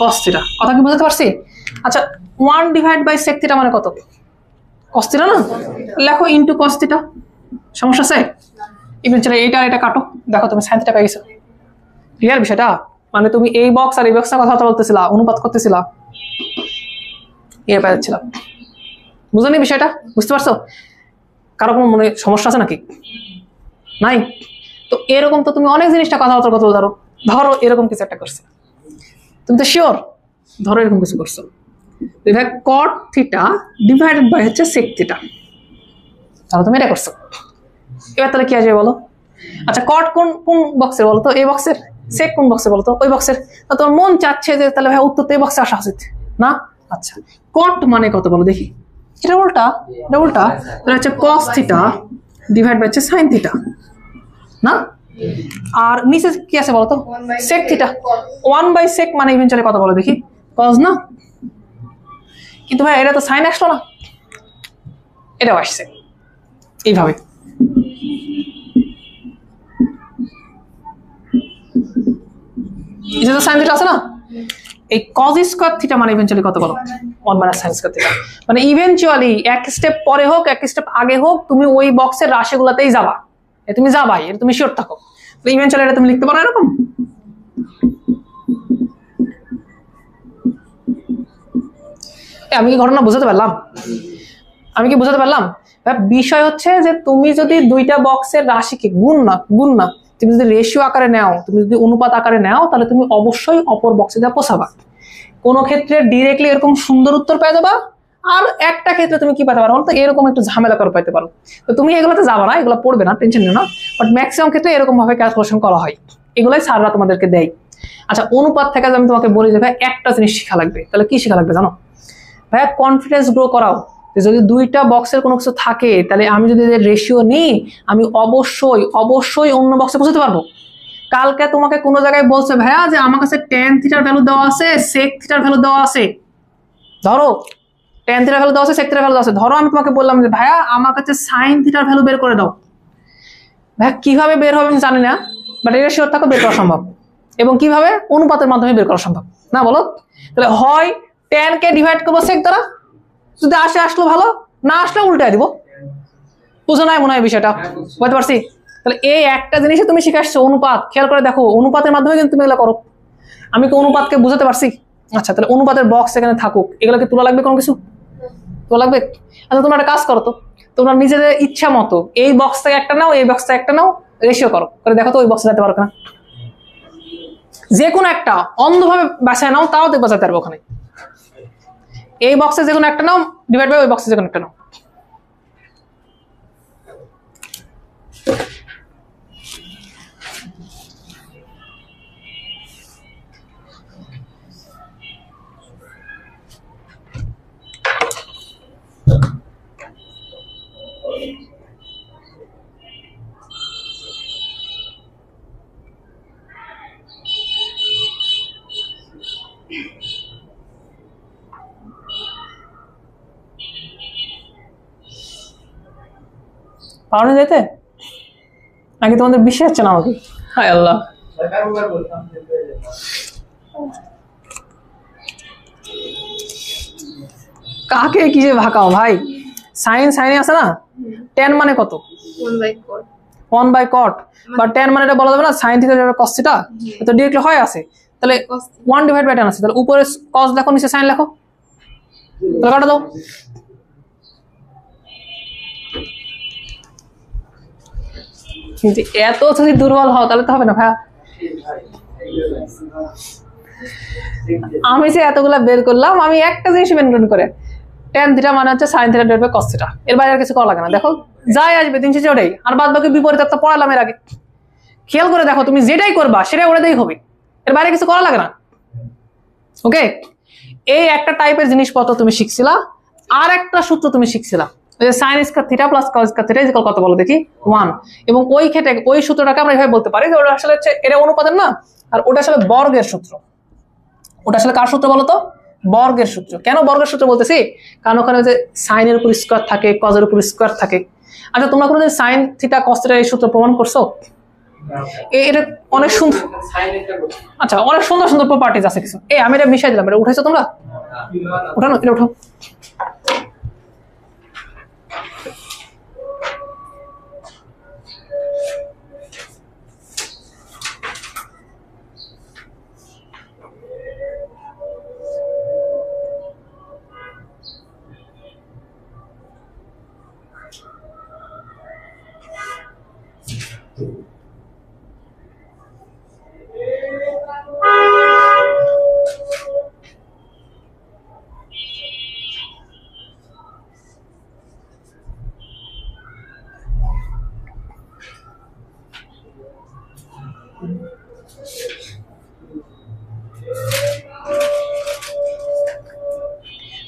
cos theta. কথা কি বুঝতে পারছি? আচ্ছা, 1 ডিভাইড বাই সেক থিটা মানে কত, কস থিটা না, লেখো ইনটু কস থিটা। সমস্যা আছে? ইভেন্চুয়ালি এইটা আর এটা কাটো, দেখো তুমি সাইন থিটা পেয়ে গেছো। ক্লিয়ার বিষয়টা? মানে তুমি এই বক্স আর এই বক্সের কথা বলতেছিলা, অনুপাত করতেছিলা, পেয়ে যাচ্ছিলাম। বুঝলি বিষয়টা? বুঝতে পারছো? কারো কোনো মনে সমস্যা আছে নাকি? নাই? তো এরকম তো তুমি অনেক জিনিসটা কথাবার্তা কথা ধরো এরকম কিছু একটা করছো, তুমি তো শিওর, ধরো এরকম কিছু করছো, কট থিটা ডিভাইডেড বাই হচ্ছে সেক থিটা, তাহলে তুমি এটা করছো। এবার তাহলে কি আসবে বলো? আচ্ছা, কট কোন বক্সের বলো তো, এই বক্সের। সেক কোন বক্সে বলো তো, ওই বক্সের। তোমার মন চাচ্ছে যে তাহলে ভাই উত্তর তো এই বক্সে আসা উচিত না। আচ্ছা, কট মানে কত বলো দেখি, এটা উল্টা, এটা উল্টা, তাহলে হচ্ছে cos থিটা ডিভাইড বাই হচ্ছে sin থিটা না। আর নিচে কি আছে বলতো, sec থিটা। 1/sec মানে ইভেনচুয়ালি কত বলো দেখি, cos না, কিন্তু ভাই এটা তো sin আসলো না, এটাও আসছে এইভাবে। এই যে sin থিটা আছে না, এই cos স্কয়ার থিটা মানে ইভেনচুয়ালি কত বলো, 1 - sin স্কয়ার থিটা। মানে ইভেনচুয়ালি এক স্টেপ পরে হোক এক স্টেপ আগে হোক তুমি ওই বক্সের রাশিগুলোতেই যাবা, তুমি যাবাই, এটা তুমি শিওর থাকো। ইভেনচুয়ালি এটা তুমি লিখতে পারো এরকম। আমি কি ঘটনা বুঝাতে পারলাম? আমি কি বুঝাতে পারলাম? বিষয় হচ্ছে যে তুমি যদি দুইটা বক্সের রাশিকে গুণ না তুমি যদি রেশিও আকারে নাও, তুমি যদি অনুপাত আকারে নাও, তাহলে তুমি অবশ্যই অপর বক্সে যা পোষাবা। কোনো ক্ষেত্রে ডিরেক্টলি এরকম সুন্দর উত্তর পেয়ে যাবা, আর একটা ক্ষেত্রে তুমি কি পেতে পারো বলতো, এরকম একটু ঝামেলা করে পাইতে পারো। তো তুমি এগুলোতে যাবা না, এগুলো পড়বে না, টেনশন নিও না। বাট ম্যাক্সিমাম ক্ষেত্রে এরকম ভাবে ক্যালকুলেশন করা হয়, এগুলাই স্যাররা তোমাদেরকে দেয়। আচ্ছা, অনুপাত থেকে আমি তোমাকে বলি যে ভাই একটা জিনিস শেখা লাগবে, তাহলে কি শেখা লাগবে জানো ভাইয়া? কনফিডেন্স গ্রো করাও। যদি দুইটা বক্সের কোনো কিছু থাকে, তাহলে আমি যদি রেশিও নিই, আমি অবশ্যই অন্য বক্সে পৌঁছাতে পারবো। কালকে তোমাকে কোনো জায়গায় বলছে ভাইয়া যে আমার কাছে tan থিটার ভ্যালু দেওয়া আছে, sec থিটার ভ্যালু দেওয়া আছে, ধরো tan থিটার ভ্যালু দেওয়া আছে, sec থিটার ভ্যালু দেওয়া আছে, ধরো আমি তোমাকে বললাম যে ভাইয়া আমার কাছে sin থিটার ভ্যালু বের করে দাও। ভাইয়া কিভাবে বের হবে আমি জানি না, বাট এটা শিওর থাকো বের করা সম্ভব। এবং কিভাবে? অনুপাতের মাধ্যমে বের করা সম্ভব না বলো? তাহলে হয় tan কে ডিভাইড করবো sec দ্বারা, যদি আসলো ভালো, না আসলে উল্টায় দিব। বুঝো নাই মনে হয় বিষয়টা? বুঝতে পারছি? তাহলে এই একটা জিনিসই তুমি শিখে আসছো, অনুপাত। খেয়াল করে দেখো, অনুপাতের মাধ্যমে কিন্তু তুমি এগুলো করো। আমি কি অনুপাতকে বুঝাতে পারছি? আচ্ছা, তাহলে অনুপাতের বক্স এখানে থাকুক, এগুলোকে তোলা লাগবে কোনো কিছু? তোলা লাগবে? আচ্ছা, তোমরা একটা কাজ করো তো, তোমরা নিজেদের ইচ্ছা মতো এই বক্স থেকে একটা নাও, এই বক্স থেকে একটা নাও, রেশিও করো, করে দেখো তো ওই বক্সে যেতে পারো না। যে কোনো একটা অন্ধভাবে বাছায় নাও, তাও দেখবা যেতে পারবো ওখানে। এই বক্সে যে কোনো একটা নাও, ডিভাইড বাই ওই বক্সে যে কোনো একটা নাও। পারো না যেতে নাকি তোমাদের বিশ্বাস হচ্ছে না আমাকে? হায় আল্লাহ, কাকে কি যে ভাকাও ভাই। সাইনে আছে না, tan মানে কত? 1/cot। বা tan মানে এটা বলা যাবে না, sin থিটা cos থিটা, তো ডিরেক্টলি হয় আছে। তাহলে 1/tan আছে, তাহলে উপরে cos দেখো, নিচে sin লেখো, তাহলে কাটা দাও। কিন্তু এত যদি দুর্বল হও তাহলে তো হবে না ভাইয়া। আমি যে এতগুলা বের করলাম, আমি একটা জিনিস মেনটেন করে, tan থিটা মানে হচ্ছে sin theta divide by cos theta, এর বাইরে আর কিছু করা লাগে না। দেখো যাই আসবে দিন শেষে ওটাই, আর বাদ বাকি বিপরীত একটা পড়ালাম এর আগে। খেয়াল করে দেখো, তুমি যেটাই করবা সেটাই ওটাই হবে, এর বাইরে কিছু করা লাগে না। ওকে, এই একটা টাইপের জিনিসপত্র তুমি শিখছিলা। আর একটা সূত্র তুমি শিখছিলা, sin square theta plus cos square theta equal কত বলো দেখি? 1। এবং ওই ক্ষেত্রে ওই সূত্রটাকে আমরা এভাবে বলতে পারি যে ওটা আসলে হচ্ছে, এটা অনুপাতের না, আর ওটা আসলে বর্গের সূত্র। ওটা আসলে কার সূত্র বলো তো? বর্গের সূত্র। কেন বর্গের সূত্র বলতেছি? কারণ ওখানে যে sin এর উপর স্কয়ার থাকে, cos এর উপর স্কয়ার থাকে। আচ্ছা, তোমরা কোনোদিন sin থিটা cos থিটা এই সূত্র প্রমাণ করছো? এটা অনেক সুন্দর, আচ্ছা অনেক সুন্দর সুন্দর প্রপার্টিজ আছে কিছু। আমি এটা মিশাই দিলাম, এটা উঠাইছো তোমরা? উঠানো, এটা উঠাও।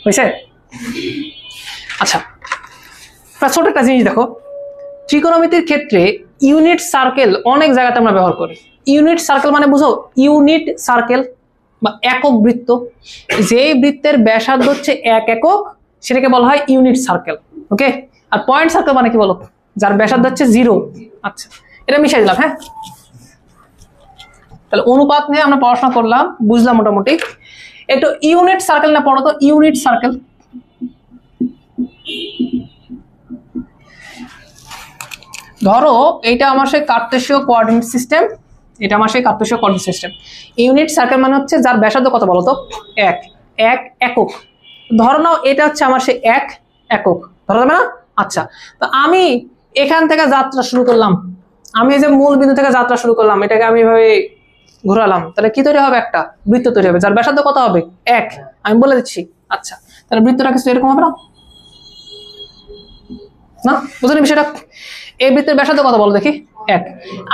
হয়েছে? আচ্ছা, ছোট একটা জিনিস দেখো, ত্রিকোণমিতির ক্ষেত্রে ইউনিট সার্কেল অনেক জায়গাতে আমরা ব্যবহার করি। ইউনিট সার্কেল মানে বুঝো, ইউনিট সার্কেল বা একক বৃত্ত, যেই বৃত্তের ব্যাসার্ধ হচ্ছে 1 একক সেটাকে বলা হয় ইউনিট সার্কেল। ওকে, আর পয়েন্ট সার্কেল মানে কি বলো, যার ব্যাসার্ধ হচ্ছে 0। আচ্ছা, এটা মিশাই দিলাম। হ্যাঁ, তাহলে অনুপাত নিয়ে আমরা পড়াশোনা করলাম, বুঝলাম মোটামুটি। একটু ইউনিট সার্কেল না পড়ো তো, ইউনিট সার্কেল। ধরো এইটা আমার সেই কার্তেশীয় কোঅর্ডিনেট সিস্টেম, এটা আমার সেই কার্তেশীয় কোঅর্ডিনেট সিস্টেম। ইউনিট সার্কেল মানে হচ্ছে যার ব্যাসার্ধ কত বলো তো, 1 একক। ধরো নাও এটা হচ্ছে আমার সেই 1 একক, ধরা যাবে না? আচ্ছা, তো আমি এখান থেকে যাত্রা শুরু করলাম, আমি এই যে মূল বিন্দু থেকে যাত্রা শুরু করলাম, এটাকে আমি এভাবে ঘোরালাম, তাহলে কি তৈরি হবে? একটা বৃত্ত তৈরি হবে, যার ব্যাসার্ধ কত হবে? 1, আমি বলে দিচ্ছি। আচ্ছা, তাহলে বৃত্তটা কিছু এরকম হবে না? না, বুঝলেন বিষয়টা? এই বৃত্তের ব্যাসার্ধ কত বলো দেখি? 1।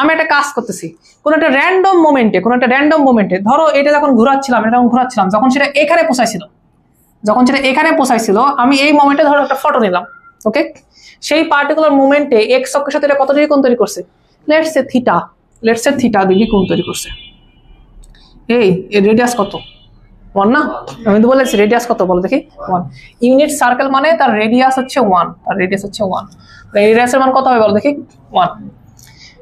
আমি একটা কাজ করতেছি, কোন একটা র্যান্ডম মোমেন্টে, ধরো এটা যখন ঘোরাচ্ছিলাম, যখন সেটা এখানে পৌঁছাইছিল, আমি এই মোমেন্টে ধরো একটা ফটো নিলাম। ওকে, সেই পার্টিকুলার মোমেন্টে এক্স অক্ষের সাথে এটা কত ডিগ্রি কোণ তৈরি করছে? লেটস সে থিটা ডিগ্রি কোণ তৈরি করছে। এই এর রেডিয়াস কত? 1 না? আমি তো বলেছি রেডিয়াস কত বলো দেখি? 1। ইউনিট সার্কেল মানে তার রেডিয়াস হচ্ছে 1, রেডিয়াসের মান কত হবে বলো দেখি? 1।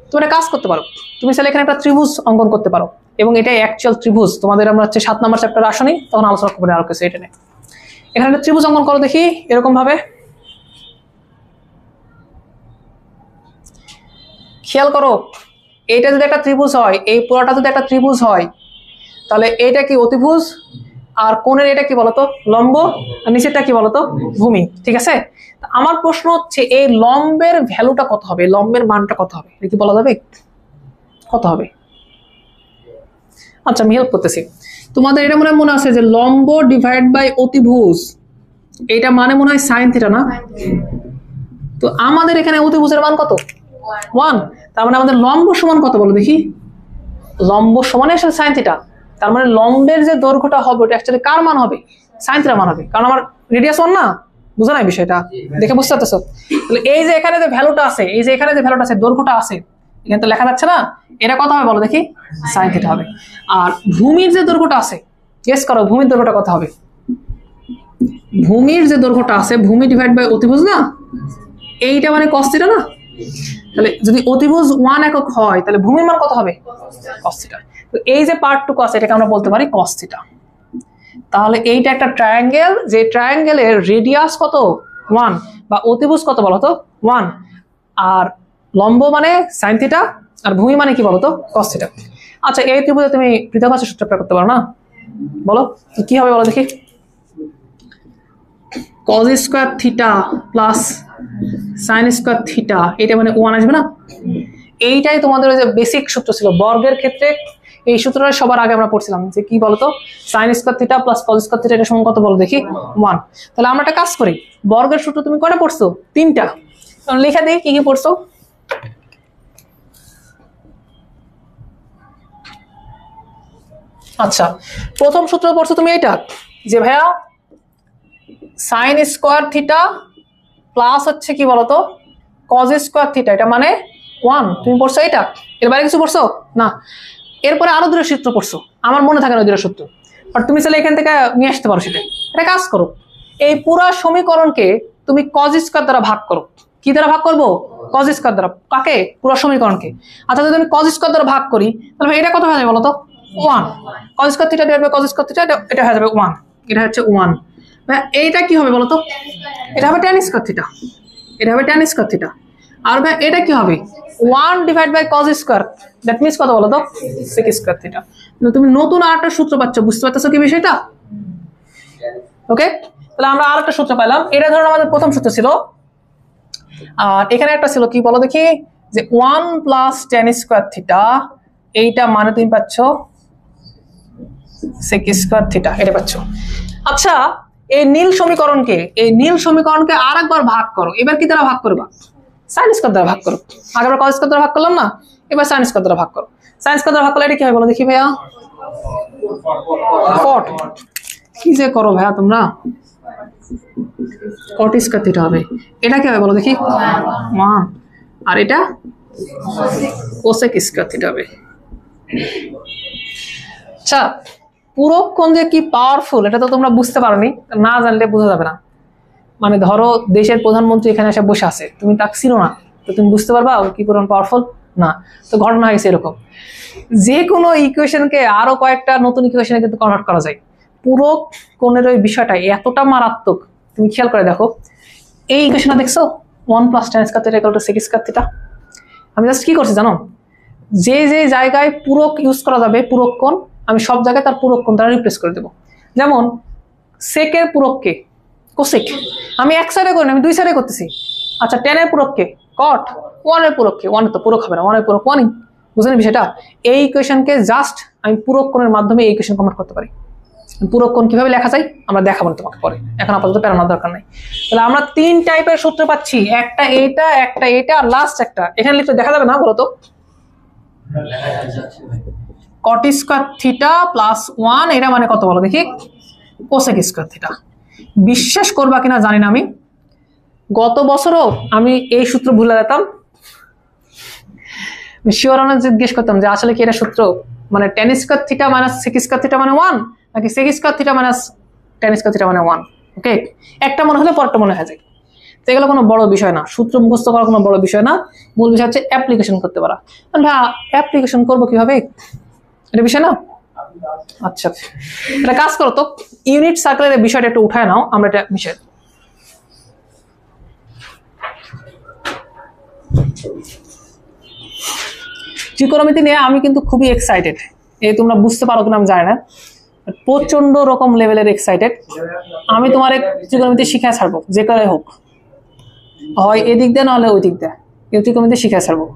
তুমি একটা কাজ করতে পারো, তুমি চাইলে এখানে একটা ত্রিভুজ অঙ্কন করতে পারো, এবং এটাই অ্যাকচুয়াল ত্রিভুজ। তোমাদের আমরা হচ্ছে 7 নম্বর চ্যাপ্টার আসনি, তখন আলোচনা করবো আরো কিছু এটা নিয়ে। এখানে একটা ত্রিভুজ অঙ্কন করো দেখি, এরকম ভাবে। খেয়াল করো, এইটা যদি একটা ত্রিভুজ হয়, এই পুরোটা যদি একটা ত্রিভুজ হয়, তাহলে এইটা কি অতিভুজ, আর কোণের এটা কি বলতো? লম্ব, আর নিচেরটা কি বলতো? ভূমি। ঠিক আছে, আমার প্রশ্ন হচ্ছে এই লম্বের ভ্যালুটা কত হবে, লম্বের মানটা কত হবে, এটা কি বলা যাবে? কত হবে? আচ্ছা, আমি হেল্প করতেছি। তোমাদের এটা মনে আছে যে লম্ব ডিভাইড বাই অতিভুজ, এটা মানে মনে হয় সাইন থিটা না? তো আমাদের এখানে অতিভুজের মান কত? 1। তার মানে আমাদের লম্ব সমান কত বলো দেখি? লম্ব সমান আসলে সাইন থিটা। তার মানে লম্বের যে দৈর্ঘ্যটা হবে ওটা অ্যাকচুয়ালি কার মান হবে? সাইন থিটার মান হবে, কারণ আমার রেডিয়াস 1 না? বুঝো না বিষয়টা? দেখে বুঝতে পারতেছো? তাহলে এই যে এখানে যে ভ্যালুটা আছে, দৈর্ঘ্যটা আছে, এখানে তো লেখা যাচ্ছে না, এটা কত হবে বলো দেখি? সাইন থিটা হবে। আর ভূমির যে দৈর্ঘ্যটা আছে, গেস করো ভূমির দৈর্ঘ্যটা কত হবে? ভূমির যে দৈর্ঘ্যটা আছে, ভূমি ডিভাইড বাই অতিভুজ না, এইটা মানে cos থিটা না? তাহলে যদি অতিভুজ 1 একক হয়, তাহলে ভূমির মান কত হবে? cos theta. তো এই যে পার্টটুকু আছে, এটাকে আমরা বলতে পারি cos থিটা। তাহলে এইটা একটা ট্রায়াঙ্গেল, যে ট্রায়াঙ্গেলের রেডিয়াস কত? 1, বা অতিভুজ কত বলতো? 1, আর লম্ব মানে sin থিটা, আর ভূমি মানে কি বলতো? cos theta. আচ্ছা, এই ত্রিভুজে তুমি পৃথক সূত্র প্রয়োগ করতে পারো না? বলো কি হবে বলো দেখি? cos square theta plus sin square theta, এটা মানে 1 আসবে না? এইটাই তোমাদের ওই যে বেসিক সূত্র ছিল বর্গের ক্ষেত্রে। এই সূত্রটা সবার আগে আমরা পড়ছিলাম যে কি বলতো? sin square theta plus cos square theta, এটা সমান কত বলো দেখি? 1। তাহলে আমরা একটা কাজ করি, বর্গের সূত্র তুমি কয়টা পড়ছো? 3টা। লেখা দেখি কি কি পড়ছো। আচ্ছা, প্রথম সূত্র পড়ছো তুমি এটা, যে ভাইয়া sin স্কয়ার থিটা প্লাস হচ্ছে কি বলতো? cos স্কয়ার থিটা, এটা মানে 1। তুমি পড়ছো এটা? এর বাইরে কিছু পড়ছো না? এরপরে আরো 2টা সূত্র পড়ছো, আমার মনে থাকে না 2টা সূত্র, বাট তুমি চাইলে এখান থেকে নিয়ে আসতে পারো সেটা। একটা কাজ করো, এই পুরো সমীকরণকে তুমি cos স্কয়ার দ্বারা ভাগ করো। কি দ্বারা ভাগ করবো? cos স্কয়ার দ্বারা। কাকে? পুরো সমীকরণকে। আচ্ছা, যদি আমি cos স্কয়ার দ্বারা ভাগ করি, তাহলে এটা কত হয়ে যাবে বলো তো? 1। cos square theta divide by cos square theta, এটা হয়ে যাবে 1। এটা হচ্ছে 1। এইটা কি হবে বলতো? এটা হবে tan স্কয়ার থিটা, এটা হবে tan স্কয়ার থিটা। আর ভাই এটা কি হবে? 1 divide by cos square, that means কত বলো তো? sec square theta. তুমি নতুন আরেকটা সূত্র পাচ্ছ, বুঝতে পারতেছো কি বিষয়টা? ওকে, তাহলে আমরা আরেকটা সূত্র পেলাম। এটা ধরুন আমাদের প্রথম সূত্র ছিল, আর এখানে একটা ছিল কি বলো দেখি? যে 1 প্লাস tan স্কয়ার থিটা, এইটা মানে তুমি পাচ্ছ sec স্কয়ার থিটা, এটা পাচ্ছ। আচ্ছা, এই নীল সমীকরণকে আরেকবার ভাগ করো। এবার কি দ্বারা ভাগ করবা? sin স্কয়ার দ্বারা ভাগ করো। আগেবার cos স্কয়ার দ্বারা ভাগ করলাম না, এবার sin স্কয়ার দ্বারা ভাগ করো। sin স্কয়ার দ্বারা ভাগ করলে এটা কি হবে বলো দেখি ভাইয়া? 4। কি যে করো ভাইয়া তোমরা? কট স্কয়ার থিটা হবে। এটা কি হবে বলো দেখি? 1। আর এটা কোসেক স্কয়ার থিটা হবে। আচ্ছা, পূরক কোণ যে কি পাওয়ারফুল এটা তো তোমরা বুঝতে পারোনি, না জানলে বোঝা যাবে না। মানে ধরো দেশের প্রধানমন্ত্রী এখানে এসে বসে আছে, তুমি তাকে চিনো না, তো তুমি বুঝতে পারবা ও কি পরিমাণ পাওয়ারফুল না। তো ঘটনা হয়েছে এরকম, যে কোনো ইকুয়েশনকে আরো কয়েকটা নতুন ইকুয়েশনে কিন্তু কনভার্ট করা যায়। পূরক কোণের ওই বিষয়টা এতটা মারাত্মক, তুমি খেয়াল করে দেখো এই ইকুয়েশনটা দেখছো 1 + tan square theta = sec square theta. আমি জাস্ট কি করছি জানো, যে যে জায়গায় পূরক ইউজ করা যাবে পূরক কোণ, আমি সব জায়গায় তার পূরক কোণ দ্বারা রিপ্লেস করে দেবো। যেমন সেকের পূরককে কোসেক, আমি এক সাইডে করিনি, আমি দুই সাইডে করতেছি। আচ্ছা, টেনের পূরককে কট, 1 এর পূরককে, 1 এর তো পূরক হবে না, 1 এর পূরক 1ই। বুঝলেন বিষয়টা? এই ইকুয়েশনকে জাস্ট আমি পূরক কোণের মাধ্যমে এই ইকুয়েশন কনভার্ট করতে পারি। পূরক কোণ কিভাবে লেখা যায় আমরা দেখাবো তোমাকে পরে, এখন আপাতত প্যারানোর দরকার নাই। তাহলে আমরা 3 টাইপের সূত্র পাচ্ছি, একটা এটা আর লাস্ট একটা এখানে লিখলে দেখা যাবে না বলো তো? কট স্কয়ার থিটা +1, এটা মানে কত বলো দেখি? Cosec square theta. বিশ্বাস করবা কিনা জানি না, আমি গত বছরও আমি এই সূত্র ভুলে যেতাম। শিওরানা জিজ্ঞেস করতাম যে আসলে কি এটা সূত্র, মানে tan square theta - sec square theta মানে 1, নাকি sec square theta - tan square theta মানে 1। ওকে, একটা মনে হলে পরটা মনে হয়ে যায়। তো এগুলো কোনো বড় বিষয় না, সূত্র মুখস্থ করা কোনো বড় বিষয় না, মূল বিষয় হচ্ছে অ্যাপ্লিকেশন করতে পারা। ভাই অ্যাপ্লিকেশন করবো কিভাবে, এটা বিষয় না। আচ্ছা, এটা কাজ করো তো, ইউনিট সার্কেলের বিষয়টা একটু উঠায় নাও, আমরা এটা বিষয় ত্রিকোণমিতি নিয়ে আমি কিন্তু খুবই এক্সাইটেড। এই তোমরা বুঝতে পারো কিনা আমি জানি না, প্রচন্ড রকম লেভেলের এক্সাইটেড। আমি তোমার ত্রিকোণমিতি শিখা ছাড়বো, যে করে হোক, হয় এদিক দিয়ে নাহলে ওই দিক দিয়ে, কিন্তু ত্রিকোণমিতি শিখা ছাড়বো।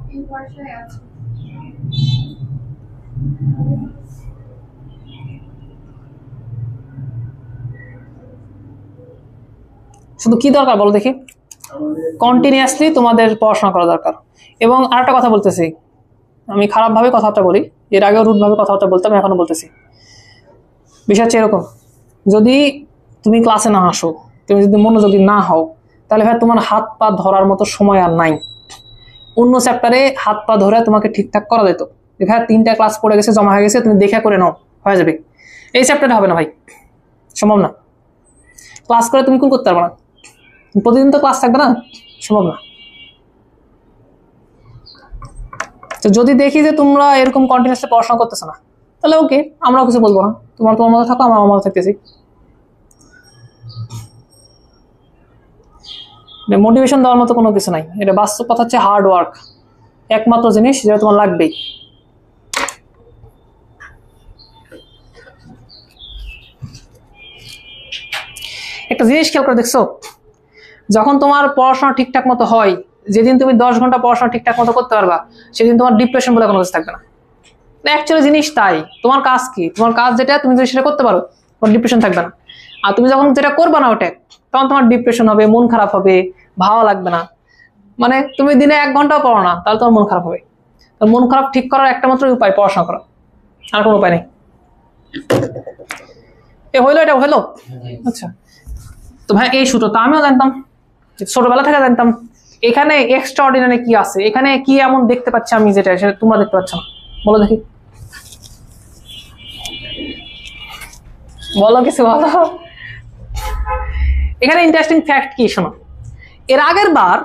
শুধু কি দরকার বলো দেখি? কন্টিনিউয়াসলি তোমাদের পড়াশোনা করা দরকার। এবং আরেকটা কথা বলতেছি, আমি খারাপভাবে কথাটা বলি, এর আগেও রুটভাবে কথাবার্তা বলতাম, এখনো বলতেছি। বিষয় হচ্ছে এরকম, যদি তুমি ক্লাসে না আসো, তুমি যদি মনোযোগী না হও, তাহলে ভাই তোমার হাত পা ধরার মতো সময় আর নাই। অন্য চ্যাপ্টারে হাত পা ধরে তোমাকে ঠিকঠাক করা যেত, ভাই 3টা ক্লাস পড়ে গেছে, জমা হয়ে গেছে, তুমি দেখে করে নাও, হয়ে যাবে। এই চ্যাপ্টারে হবে না ভাই, সম্ভব না। ক্লাস করে তুমি কুল করতে পারবে না, প্রতিদিন তো ক্লাস থাকবে না, সম্ভব না। তো যদি দেখি যে তোমরা এরকম কন্টিনিউয়াসলি পড়াশোনা করতেছো না, তাহলে ওকে, আমরাও কিছু বলবো না, তোমার মতো থাকো, আমরা আমার মতো থাকতেছি। মোটিভেশন দেওয়ার মতো কোনো কিছু নাই, এটা বাস্তব কথা হচ্ছে হার্ড ওয়ার্ক একমাত্র জিনিস যেটা তোমার লাগবেই। একটা জিনিস খেয়াল করে দেখছো, যখন তোমার পড়াশোনা ঠিকঠাক মতো হয়, যেদিন তুমি 10 ঘন্টা পড়াশোনা ঠিকঠাক মতো করতে পারবা, সেদিন তোমার ডিপ্রেশন বলে কোনো কিছু থাকবে না। অ্যাকচুয়ালি জিনিস তাই, তোমার কাজ কি, তোমার কাজ যেটা তুমি যদি সেটা করতে পারো, তোমার ডিপ্রেশন থাকবে না। আর তুমি যখন যেটা করবা না ওটা, তখন তোমার ডিপ্রেশন হবে, মন খারাপ হবে, ভালো লাগবে না। মানে তুমি দিনে 1 ঘন্টাও পড়ো না, তাহলে তোমার মন খারাপ হবে। তো মন খারাপ ঠিক করার একটা মাত্র উপায় পড়াশোনা করা, আর কোনো উপায় নেই। এ হইলো, এটা হইলো। আচ্ছা, তো ভাই এই সূত্র তো আমিও জানতাম, ছোটবেলা থেকে জানতাম। এখানে এক্সট্রাঅর্ডিনারি কি আছে, এখানে কি এমন দেখতে পাচ্ছি আমি যেটা সেটা তোমরা দেখতে পাচ্ছ না, বলো দেখি, বলো কিছু বলো। এখানে ইন্টারেস্টিং ফ্যাক্ট কি শোনো, এর আগের বার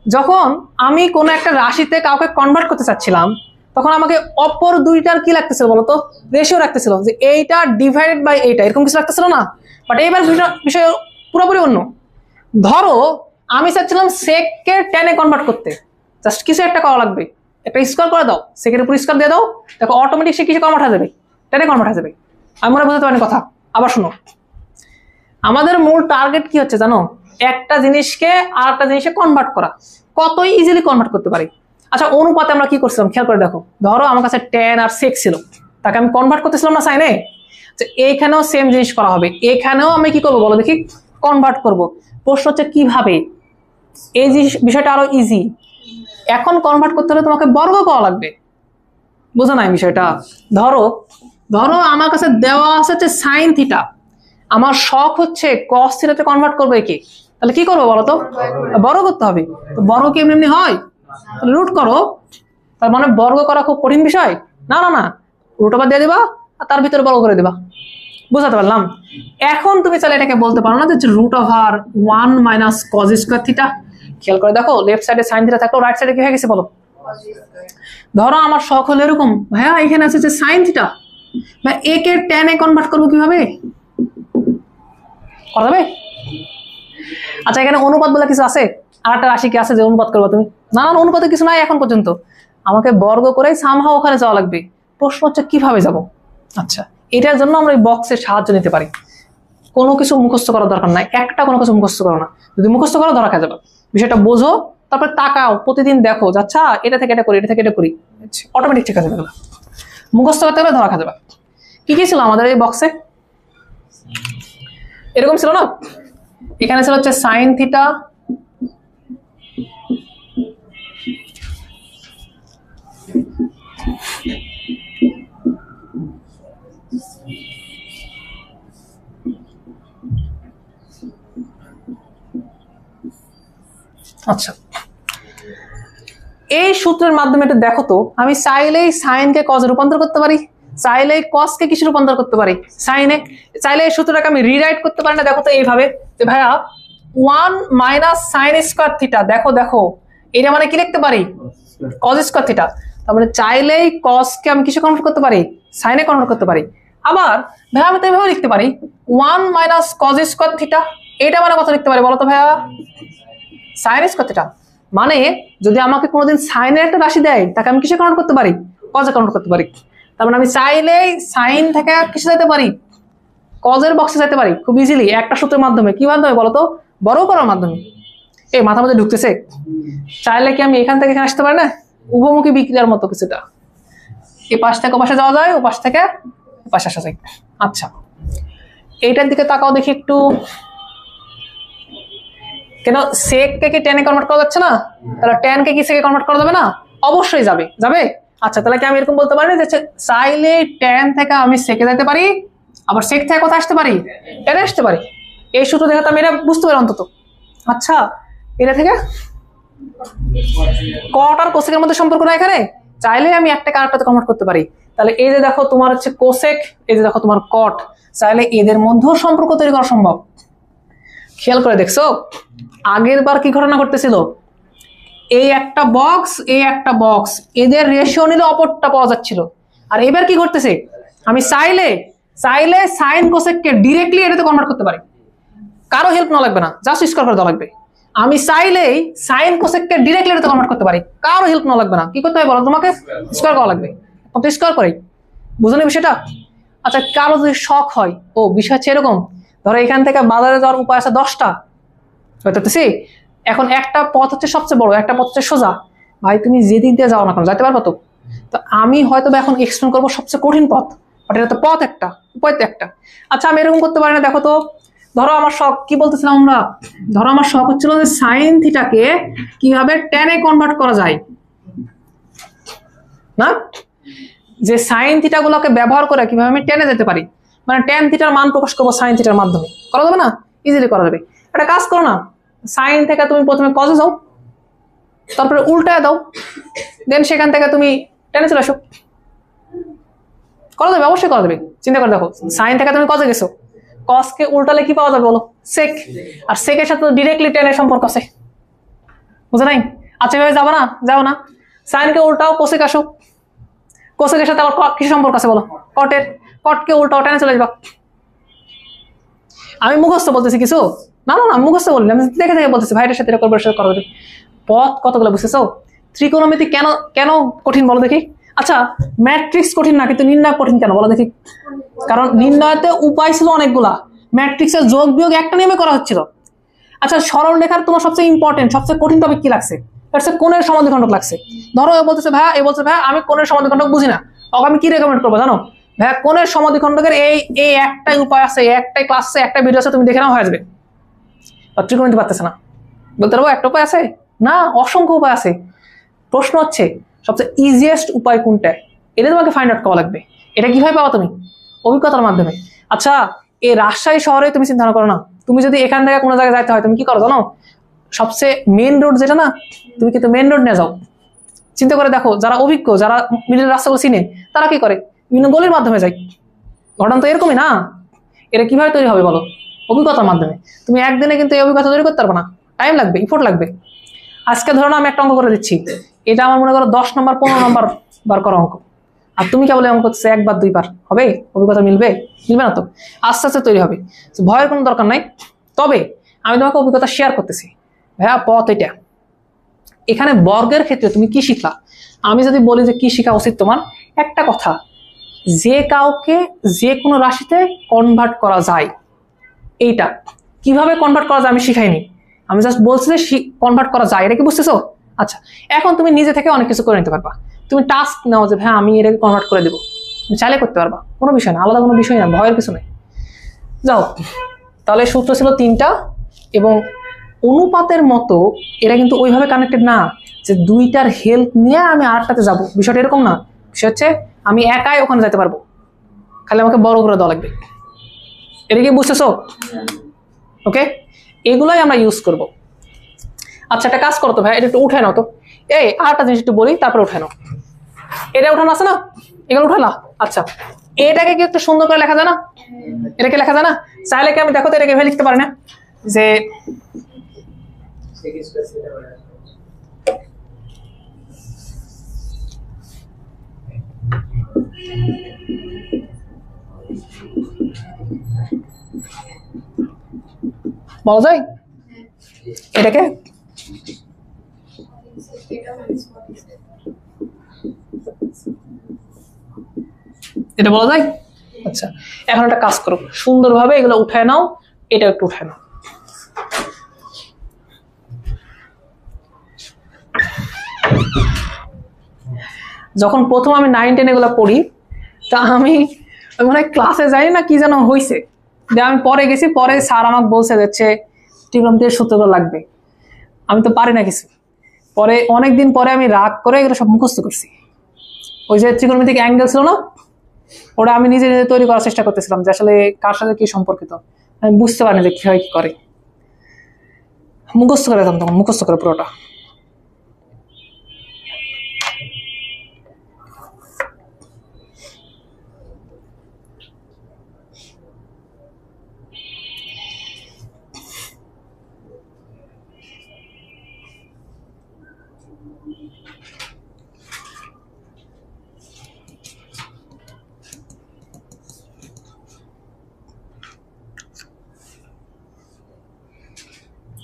যখন আমি কোনো একটা রাশিতে কাউকে কনভার্ট করতে চাচ্ছিলাম, তখন আমাকে অপর দুইটার কি লাগতেছিল বলতো, রেশিও রাখতেছিল, যে এইটা ডিভাইডেড বাই এইটা, এরকম কিছু রাখতেছিল না। বাট এইবার বিষয় পুরোপুরি অন্য। ধরো আমি চাচ্ছিলাম সেককে টেনে কনভার্ট করতে, জাস্ট কিছু একটা করা লাগবে, একটা স্কোয়ার করে দাও, সেকের উপর স্কোয়ার দিয়ে দাও, দেখো অটোমেটিক সে কিসে কনভার্ট হয়ে যাবে, টেনে কনভার্ট হয়ে যাবে। আমি মনে বুঝতে পারিনি কথা, আবার শোনো। আমাদের মূল টার্গেট কি হচ্ছে জানো, একটা জিনিসকে আর একটা জিনিসে কনভার্ট করা, কত ইজিলি কনভার্ট করতে পারি। আচ্ছা, অনুপাতে আমরা কি করছিলাম খেয়াল করে দেখো, ধরো আমার কাছে tan আর sec ছিল, তাকে আমি কনভার্ট করতেছিলাম না সাইনে, যে এইখানেও সেম জিনিস করা হবে, এখানেও আমি কি করবো বলো দেখি, কনভার্ট করব। প্রশ্ন হচ্ছে কিভাবে, এই বিষয়টা আরো ইজি। এখন কনভার্ট করতে হলে তোমাকে বর্গ পাওয়া লাগবে, বোঝো না বিষয়টা? ধরো আমার কাছে দেওয়া আছে হচ্ছে sin থিটা, আমার শখ হচ্ছে cos থিটাতে কনভার্ট করবে কি, তাহলে কি করবো বলো তো, বর্গ করতে হবে। তো বর্গ কি এমনি এমনি হয়, তাহলে রুট করো। তার মানে বর্গ করা খুব কঠিন বিষয় না, না না, রুট ওভার দিয়ে দিবা আর তার ভিতরে বর্গ করে দিবা, বুঝাতে পারলাম। এখন তুমি চাইলে এটাকে বলতে পারো না যে root over 1 minus cos square theta. খেয়াল করে দেখো, লেফট সাইডে সাইন থিটা থাকলো, রাইট সাইডে কি হয়ে গেছে বলো। ধরো আমার শখ হলো এরকম, ভাইয়া এখানে আছে যে সাইন থিটা, ভাই এ কে tan এ কনভার্ট করবো কিভাবে, করা যাবে? আচ্ছা এখানে অনুপাত বলে কিছু আছে, আর একটা রাশি কি আছে যে অনুপাত করবো তুমি? না না, অনুপাতে কিছু নাই এখন পর্যন্ত, আমাকে বর্গ করে সামহাও ওখানে যাওয়া লাগবে। প্রশ্ন হচ্ছে কিভাবে যাব। আচ্ছা এটার জন্য আমরা এই বক্সের সাহায্য নিতে পারি। কোনো কিছু মুখস্থ করার দরকার নাই, একটা কোনো কিছু মুখস্থ করো না, যদি মুখস্থ করো ধরা খাওয়া যাবে। বিষয়টা বোঝো, তারপরে তাকাও, প্রতিদিন দেখো, আচ্ছা এটা থেকে এটা করি, এটা থেকে এটা করি, অটোমেটিক ঠিক আছে। মুখস্থ করতে গেলে ধরা খাওয়া যাবে। কি কি ছিল আমাদের এই বক্সে? এরকম ছিল না, এখানে ছিল হচ্ছে সাইন থিটা, আচ্ছা এই সূত্রের মাধ্যমে এটা দেখো তো, আমি চাইলেই সাইনকে কজে রূপান্তর করতে পারি, চাইলেই কসকে কিসে রূপান্তর করতে পারি, সাইনে। চাইলে এই সূত্রটাকে আমি রিরাইট করতে পারি না, দেখো তো এইভাবে যে ভাইয়া 1 মাইনাস সাইন স্কয়ার থিটা, দেখো দেখো এটা মানে কি লিখতে পারি, কজ স্কয়ার থিটা। তার মানে চাইলেই কসকে আমি কিসে কনভার্ট করতে পারি, সাইনে কনভার্ট করতে পারি। আবার ভাইয়া আমি তো এইভাবে লিখতে পারি 1 মাইনাস কজ স্কয়ার থিটা, এটা মানে কত লিখতে পারি বলো তো ভাইয়া, সাইন স্কয়ার থিটা। মানে যদি আমাকে কোনোদিন সাইনের একটা রাশি দেয়, তাকে আমি কিসে কনভার্ট করতে পারি, কজে কনভার্ট করতে পারি। তার মানে আমি চাইলেই সাইন থেকে কিসে যেতে পারি, কজের বক্সে যেতে পারি খুব ইজিলি, একটা সূত্রের মাধ্যমে। কি মাধ্যমে বলতো, বড় করার মাধ্যমে। এই মাথা মধ্যে ঢুকতেছে? চাইলে কি আমি এখান থেকে এখানে আসতে পারি না, উভমুখী বিক্রিয়ার মতো কিছুটা, এই পাশ থেকে ও পাশে যাওয়া যায়, ও পাশ থেকে ও পাশে আসা যায়। আচ্ছা এইটার দিকে তাকাও দেখি একটু, কেন সেক কে কি টেনে কনভার্ট করা যাচ্ছে না, তাহলে ট্যান কে কি সেকে কনভার্ট করা যাবে না, অবশ্যই যাবে, যাবে। আচ্ছা তাহলে কি আমি এরকম বলতে পারি যে চাইলে ট্যান থেকে আমি সেকে যেতে পারি, আবার সেক থেকে কোথায় আসতে পারি, টেনে আসতে পারি। এই সূত্র দেখে তো আমি এটা বুঝতে পারি অন্তত। আচ্ছা এটা থেকে কট আর কোসেকের মধ্যে সম্পর্ক না এখানে, চাইলে আমি একটাকে আরেকটাতে কনভার্ট করতে পারি। তাহলে এই যে দেখো তোমার হচ্ছে কোসেক, এই যে দেখো তোমার কট, চাইলে এদের মধ্যেও সম্পর্ক তৈরি করা সম্ভব। খেয়াল করে দেখছো আগের বার কি ঘটনা ঘটতেছিল, এই একটা বক্স এই একটা বক্স, এদের রেশিও নিলে অপরটা পাওয়া যাচ্ছিল। আর এবার কি ঘটতেছে, আমি চাইলে চাইলে সাইন কোসেককে ডিরেক্টলি এটাতে কনভার্ট করতে পারি, কারো হেল্প না লাগবে না, জাস্ট স্কয়ার করে দেওয়া লাগবে। আমি চাইলেই সাইন কোসেককে ডিরেক্টলি এটাতে কনভার্ট করতে পারি, কারো হেল্প না লাগবে না। কি করতে হবে বলো, তোমাকে স্কয়ার করা লাগবে, কত স্কয়ার করে, বুঝলেন বিষয়টা? আচ্ছা কারো যদি শখ হয়, ও বিষয় হচ্ছে এরকম, ধরো এখান থেকে বাজারে যাওয়ার উপায় আছে 10টা, বুঝতেছি। এখন একটা পথ হচ্ছে সবচেয়ে বড়, একটা পথ হচ্ছে সোজা, ভাই তুমি যেদিক দিয়ে যাও না কেন যাইতে পারবো তো। তো আমি হয়তো এখন এক্সপ্লেন করবো সবচেয়ে কঠিন পথ, বাট এটা তো পথ একটা, উপায় তো একটা। আচ্ছা আমি এরকম করতে পারি না, দেখো তো, ধরো আমার শখ কি বলতেছিলাম আমরা, ধরো আমার শখ হচ্ছিল যে সাইন থিটাকে কিভাবে ট্যানে কনভার্ট করা যায়, না যে সাইন থিটা গুলোকে ব্যবহার করে কিভাবে আমি টেনে যেতে পারি, মানে ট্যান থিটার মান প্রকাশ করবো সাইন থিটার মাধ্যমে, করা যাবে না, ইজিলি করা যাবে। একটা কাজ করো না, সাইন থেকে তুমি প্রথমে কজে যাও, তারপরে উল্টায় দাও, দেন সেখান থেকে তুমি টেনে চলে আসো, করা যাবে, অবশ্যই করা যাবে। চিন্তা করে দেখো, সাইন থেকে তুমি কজে গেছো, কসকে উল্টালে কি পাওয়া যাবে বলো, সেক, আর সেকের সাথে ডিরেক্টলি টেনের সম্পর্ক আছে, বুঝে নাই? আচ্ছা এভাবে যাবো না, যাও না, সাইনকে উল্টাও, কোসেক আসো, কোসেকের সাথে আবার কিছু সম্পর্ক আছে বলো, কটের, কটকে উল্টাও, টেনে চলে যাবা। আমি মুখস্থ বলতেছি কিছু, না না না মুখস্থ বলিনি, আমি দেখে দেখে বলতেছি, ভাইয়ের সাথে করবো, সাথে করা যাবে। পথ কতগুলো বুঝতেছো? ত্রিকোণমিতি কেন কেন কঠিন বলো দেখি? আচ্ছা ম্যাট্রিক্স কঠিন না, কিন্তু নির্ণয় কঠিন কেন বলো দেখি? কারণ নির্ণয়তে উপায় ছিল অনেকগুলা, ম্যাট্রিক্সের যোগ বিয়োগ একটা নিয়মে করা হচ্ছিল। আচ্ছা সরল রেখার তোমার সবচেয়ে ইম্পর্টেন্ট, সবচেয়ে কঠিন টপিক কি লাগছে? কোণের সমাদ্বিখণ্ডক লাগছে। ধরো এ বলতেছে ভাইয়া, এ বলছে ভাইয়া আমি কোণের সমাদ্বিখণ্ডক বুঝি না, ওকে আমি কি রেকমেন্ড করবো জানো? ভাইয়া কোণের সমাদ্বিখণ্ডকের এই এই একটাই উপায় আছে, একটাই ক্লাস আছে, একটা ভিডিও আছে, তুমি দেখে নাও হয়ে যাবে। ত্রিকোণমিতি পারতেছে না, বলতে পারবো একটা উপায় আছে? না, অসংখ্য উপায় আছে। প্রশ্ন হচ্ছে সবচেয়ে ইজিয়েস্ট উপায় কোনটা, এটা তোমাকে ফাইন্ড আউট করা লাগবে। এটা কিভাবে পাবো তুমি? অভিজ্ঞতার মাধ্যমে। আচ্ছা এই রাজশাহী শহরে তুমি চিন্তা করো না, তুমি যদি এখান থেকে কোনো জায়গায় যাইতে হয় তুমি কি করো জানো? সবচেয়ে মেন রোড যেটা না, তুমি কিন্তু মেন রোড নিয়ে যাও। চিন্তা করে দেখো, যারা অভিজ্ঞ, যারা মিডিল রাস্তাগুলো চিনে, তারা কি করে? বিভিন্ন গলির মাধ্যমে যায়। ঘটনা তো এরকমই না? এটা কিভাবে তৈরি হবে বলো? অভিজ্ঞতার মাধ্যমে। তুমি একদিনে কিন্তু এই অভিজ্ঞতা তৈরি করতে পারবে না, টাইম লাগবে, ইফোর্ট লাগবে। আজকে ধরো না আমি একটা অঙ্ক করে দিচ্ছি, এটা আমার মনে করো 10 নম্বর 15 নম্বর বার করা অঙ্ক, আর তুমি কেবল অঙ্ক করতেছো 1 বার 2 বার, হবে? অভিজ্ঞতা মিলবে? মিলবে না তো। আস্তে আস্তে তৈরি হবে, ভয়ের কোনো দরকার নাই। তবে আমি তোমাকে অভিজ্ঞতা শেয়ার করতেছি। ভাইয়া পথ এটা, এখানে বর্গের ক্ষেত্রে তুমি কি শিখলা? আমি যদি বলি যে কি শিখা উচিত তোমার, একটা কথা, যে কাউকে যে কোনো রাশিতে কনভার্ট করা যায়। এইটা কিভাবে কনভার্ট করা যায় আমি শিখাইনি, আমি জাস্ট বলছি যে কনভার্ট করা যায়। এটা কি বুঝতেছো? আচ্ছা, এখন তুমি নিজে থেকে অনেক কিছু করে নিতে পারবা। তুমি টাস্ক নাও যে ভাই আমি এটাকে কনভার্ট করে দেবো, চাইলে করতে পারবা, কোনো বিষয় না, আলাদা কোনো বিষয় না, ভয়ের কিছু নেই। যাও, তাহলে সূত্র ছিল 3টা, এবং অনুপাতের মতো এটা কিন্তু ওইভাবে কানেক্টেড না যে 2টার হেল্প নিয়ে আমি 8টাতে যাবো, বিষয়টা এরকম না। বিষয় হচ্ছে আমি একাই ওখানে যেতে পারবো, খালি আমাকে বড় করে দেওয়া লাগবে। এটা কি বুঝতেছো? ওকে, এগুলোই আমরা ইউজ করব। আচ্ছা, একটা কাজ করো তো ভাই, এটা একটু উঠে নাও তো। এই আরেকটা জিনিস একটু বলি, তারপরে উঠে নাও। এটা উঠানো আছে না, এগুলো উঠালা। আচ্ছা, এটাকে কি একটু সুন্দর করে লেখা যায় না? এটাকে লেখা যায় না? চাইলে কি আমি দেখো তো এটাকে লিখতে পারি না যে বলা যায় এটাকে? এটা বলা যায়? আচ্ছা, এখন একটা কাজ করো, সুন্দরভাবে এগুলো উঠায় নাও, এটা একটু উঠায় নাও। যখন প্রথম আমি 9, 10 এগুলো পড়ি, তা আমি মানে ক্লাসে যাই না কি যেন হয়েছে, যে আমি পরে গেছি, পরে স্যার আমাকে বলছে যাচ্ছে ট্রিগোনোমেট্রির সূত্রগুলো লাগবে, আমি তো পারি না কিছু। পরে অনেকদিন পরে আমি রাগ করে এগুলো সব মুখস্থ করছি। ওই যে ত্রিকোণমিতিক অ্যাঙ্গেল ছিল না, ওটা আমি নিজে নিজে তৈরি করার চেষ্টা করতেছিলাম যে আসলে কার সাথে কি সম্পর্কিত, আমি বুঝতে পারিনি যে কি হয় কি করে। মুখস্থ করে দিতাম তখন, মুখস্থ করে পুরোটা।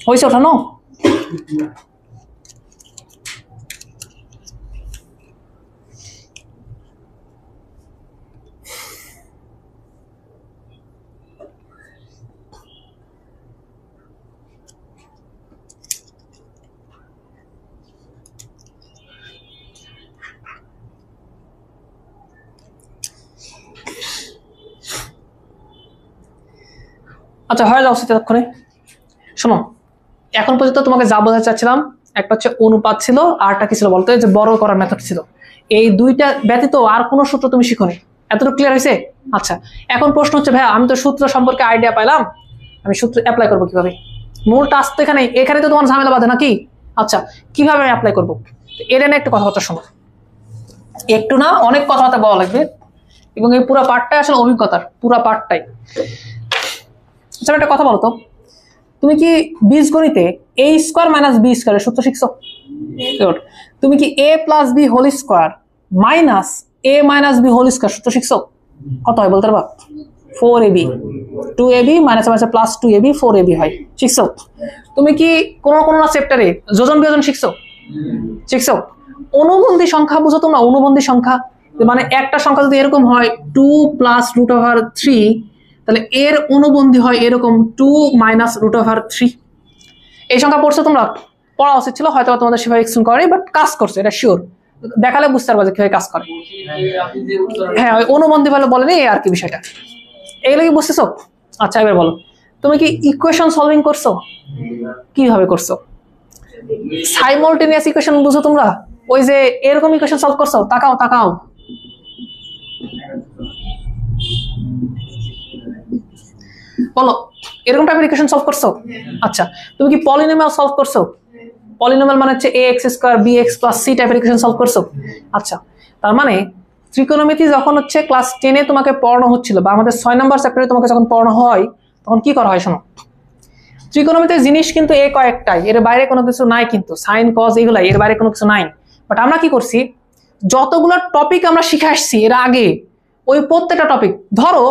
হয়েছে ওঠানো? আচ্ছা, হয়ে যাও ততক্ষণে। শোনো, এখন পর্যন্ত তোমাকে যা বোঝাতে চাচ্ছিলাম, একটা হচ্ছে অনুপাত ছিল, আর একটা কি ছিল বলতো, যে বড় করার মেথড ছিল। এই দুইটা ব্যতীত আর কোনো সূত্র তুমি শিখোনি, এতটুকু ক্লিয়ার হয়েছে? আচ্ছা, এখন প্রশ্ন হচ্ছে ভাইয়া আমি তো সূত্র সম্পর্কে আইডিয়া পাইলাম, আমি সূত্র অ্যাপ্লাই করবো কিভাবে? মূল টাস্ক তো এখানে, এখানে তো তোমার ঝামেলা বাঁধে নাকি? আচ্ছা, কিভাবে আমি অ্যাপ্লাই করবো? এটা নিয়ে একটু কথাবার্তা শোনো, একটু না অনেক কথাবার্তা বলা লাগবে, এবং এই পুরো পার্টটাই আসলে অভিজ্ঞতার, পুরো পার্টটাই। আচ্ছা, একটা কথা বলো তো, তুমি কি বীজগণিতে a স্কয়ার মাইনাস b স্কয়ারের সূত্র শিখছো? তুমি কি a plus b whole square minus a minus b whole square সূত্র শিখছো? কত হয় বলতে পারবা? 4ab, 2ab minus minus plus 2ab 4ab হয়, শিখছো? তুমি কি কোন কোন চ্যাপ্টারে যোজন বিয়োজন শিখছো? শিখছো? অনুবন্ধী সংখ্যা বুঝো তোমরা? অনুবন্ধী সংখ্যা মানে একটা সংখ্যা যদি এরকম হয় 2 প্লাস রুট ওভার 3, তাহলে এর অনুবন্ধী হয় এরকম 2 মাইনাস রুট ওভার 3। এই সংখ্যা পড়ছো তোমরা? পড়া উচিত ছিল, হয়তো তোমাদের সেভাবে এক্সপ্লেন করে, বাট কাজ করছে, এটা শিওর। দেখালে বুঝতে পারবে যে কিভাবে কাজ করে। হ্যাঁ, ওই অনুবন্ধী বলে বলেনি আর কি বিষয়টা, এগুলো কি বুঝতেছো? আচ্ছা, এবার বলো, তুমি কি ইকুয়েশন সলভিং করছো? কিভাবে করছো? সাইমultaneous ইকুয়েশন বুঝো তোমরা? ওই যে এরকম ইকুয়েশন সলভ করছো? তাকাও তাকাও, বলো এরকম টাইপের ইকুয়েশন সলভ করছো? আচ্ছা, তুমি কি পলিনোমিয়াল সলভ করছো? পলিনোমিয়াল মানে হচ্ছে ax² bx + c টাইপের ইকুয়েশন সলভ করছো? আচ্ছা, তার মানে ত্রিকোণমিতি যখন হচ্ছে ক্লাস 10 তোমাকে পড়ানো হচ্ছিল বা আমাদের 6 নম্বর চ্যাপ্টারে তোমাকে যখন পড়ানো হয় তখন কি করা হয় শোনো। ত্রিকোণমিতির জিনিস কিন্তু কয়েকটাই, এর বাইরে কোনো কিছু নাই, কিন্তু সাইন কজ এগুলাই, এর বাইরে কোনো কিছু নাই। বাট আমরা কি করছি, যতগুলো টপিক আমরা শিখে আসছি এর আগে, ওই প্রত্যেকটা টপিক, ধরো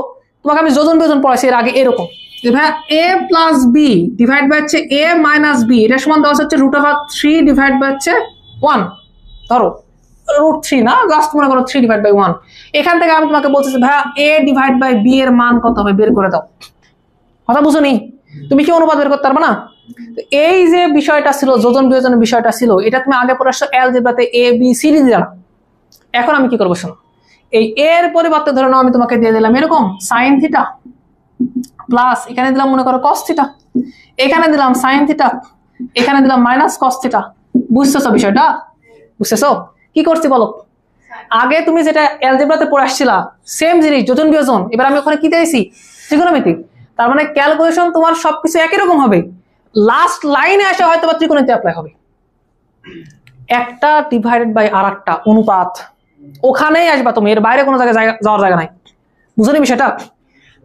তোমাকে আমি যোজন বিয়োজন পড়াইছি এর আগে এরকম যে ভাই a + b ডিভাইড বাই হচ্ছে a - b, এটা সমান দেওয়া হচ্ছে √3 ডিভাইড বাই হচ্ছে 1, ধরো √3 না, জাস্ট মনে করো 3/1। এখান থেকে আমি তোমাকে বলতেছি ভাইয়া a ডিভাইড বাই b এর মান কত হবে বের করে দাও। কথা বুঝো নি? তুমি কি অনুপাত বের করতে পারবে না? এই যে বিষয়টা ছিল, যোজন বিয়োজনের বিষয়টা ছিল, এটা তুমি আগে পড়ে আসছো অ্যালজেব্রাতে a b c d দিলাম। এখন আমি কি করবো শোনো, এই এর পরিবর্তে ধরে নাও আমি তোমাকে দিয়ে দিলাম এরকম sin θ প্লাস এখানে দিলাম মনে করো cos θ, এখানে দিলাম sin θ, এখানে দিলাম -cos θ। বুঝতেছো বিষয়টা? বুঝতেছো কি করছি বলো? আগে তুমি যেটা অ্যালজেব্রাতে পড়ে আসছিলা সেম জিনিস যোজন বিয়োজন, এবার আমি ওখানে কি দিয়েছি ত্রিকোণমিতি। তার মানে ক্যালকুলেশন তোমার সবকিছু একই রকম হবে, লাস্ট লাইনে আসে হয়তো বা ত্রিকোণমিতি অ্যাপ্লাই হবে। একটা ডিভাইডেড বাই আরেকটা অনুপাত, ওখানেই আসবা তুমি, এর বাইরে কোনো জায়গায় যাওয়ার জায়গা নাই। বুঝলি বিষয়টা?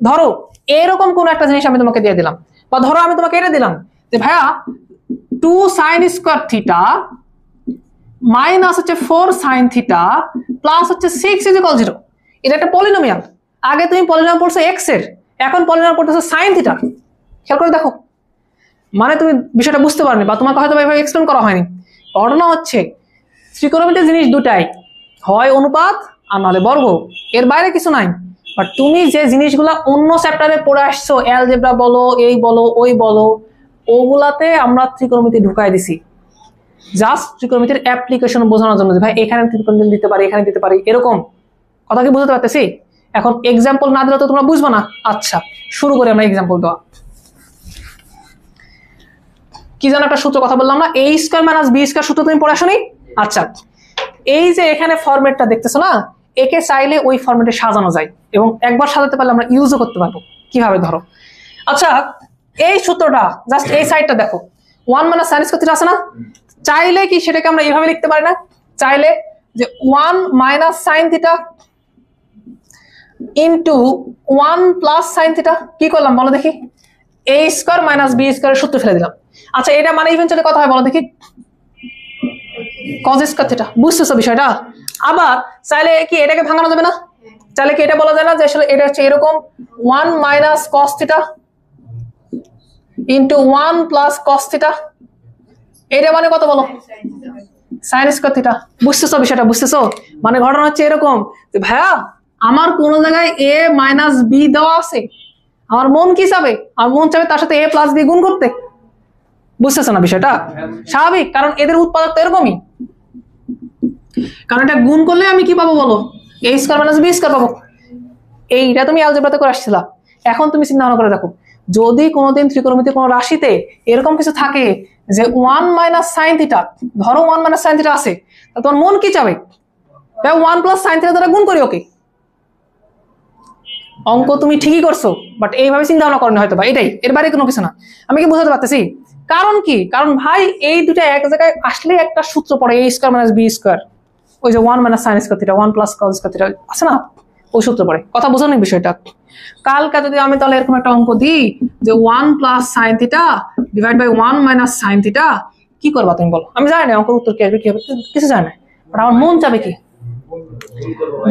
ধরো এরকম কোন একটা জিনিস আমি তোমাকে দিয়ে দিলাম, বা ধরো আমি তোমাকে এটা দিলাম যে ভাইয়া 2 sin² θ মাইনাস হচ্ছে 4 sin θ প্লাস হচ্ছে 6 = 0। এটা একটা পলিনোমিয়াল। আগে তুমি পলিনোমিয়াল পড়ছো x এর, এখন পলিনোমিয়াল পড়তেছো sin θ। খেয়াল করে দেখো, মানে তুমি বিষয়টা বুঝতে পারনি বা তোমাকে হয়তো এভাবে এক্সপ্লেন করা হয়নি। ঘটনা হচ্ছে ত্রিকোণমিতির জিনিস দুটাই, হয় অনুপাত আর নাহলে বর্গ, এর বাইরে কিছু নাই। বাট তুমি যে জিনিসগুলো অন্য চ্যাপ্টারে পড়ে আসছো, অ্যালজেব্রা বলো, এই বলো, ওই বলো, ওগুলাতে আমরা ত্রিকোণমিতি ঢুকাই দিছি জাস্ট ত্রিকোণমিতির অ্যাপ্লিকেশন বোঝানোর জন্য, ভাই এখানে ত্রিকোণমিতি দিতে পারি, এখানে দিতে পারি, এরকম। কথা কি বুঝতে পারতেছি? এখন এক্সাম্পল না দিলে তো তোমরা বুঝবা না। আচ্ছা, শুরু করি আমরা এক্সাম্পল দেওয়া। কি যেন একটা সূত্র কথা বললাম না, a² - b² সূত্র তুমি পড়ে আসোনি? আচ্ছা, এই যে এখানে ফরম্যাটটা দেখতেছো না, একে চাইলে ওই ফরম্যাটে সাজানো যায় এবং একবার সাজাতে পারলে আমরা ইউজও করতে পারবো। কিভাবে ধরো, আচ্ছা এই সূত্রটা জাস্ট এই সাইডটা দেখো, 1 - sin² θ আছে না, চাইলে কি সেটাকে আমরা এইভাবে লিখতে পারি না? চাইলে যে 1 - sin θ ইনটু 1 + sin θ। কি করলাম বলো দেখি, a² - b² এর সূত্র ফেলে দিলাম। আচ্ছা, এটা মানে ইভেন্টুয়ালি কথা হয় বলো দেখি, cos² θ। বুঝতেছো বিষয়টা? আবার চাইলে কি এটাকে ভাঙানো যাবে না? চাইলে কি এটা বলা যায় না যে আসলে এটা হচ্ছে এরকম 1 - cos θ ইনটু 1 + cos θ, এটা মানে কত বলো, sin² θ। বুঝতেছো বিষয়টা? বুঝতেছো? মানে ঘটনা হচ্ছে এরকম যে ভাইয়া আমার কোন জায়গায় a - b দেওয়া আছে, আমার মন কি চাবে, আমার মন চাবে তার সাথে a + b গুণ করতে। বুঝতেছো না বিষয়টা? স্বাভাবিক, কারণ এদের উৎপাদক তো এরকমই। কারণ এটা গুণ করলে আমি কি পাবো বলো, a² - b² পাবো। এইটা তুমি অ্যালজেব্রাতে করে আসছিলা। এখন তুমি চিন্তা ভাবনা করে দেখো, যদি কোনোদিন ত্রিকোণমিতির কোনো রাশিতে এরকম কিছু থাকে যে 1 - sin θ, ধরো 1 - sin θ আছে, তাহলে তোমার মন কি চাবে, 1 + sin θ দ্বারা গুণ করি ওকে। অঙ্ক তুমি ঠিকই করছো, বাট এইভাবে চিন্তা ভাবনা করেন হয়তো বা, এটাই, এর বাইরে কোনো কিছু না। আমি কি বোঝাতে পারতেছি? কারণ কি, কারণ ভাই এই দুটা এক জায়গায় আসলে একটা সূত্র পড়ে, a² - b², ওই যে 1 - sin² θ 1 + cos² θ আছে না, ওই সূত্র পড়ে। কথা বোঝানোর বিষয়টা। কালকে যদি আমি তাহলে এরকম একটা অঙ্ক দিই যে 1 + sin θ ডিভাইড বাই 1 - sin θ, কি করবা তুমি বলো? আমি জানি না অঙ্কের উত্তর কি আসবে, কি হবে কিছু জানি না, বাট আমার মন চাবে কি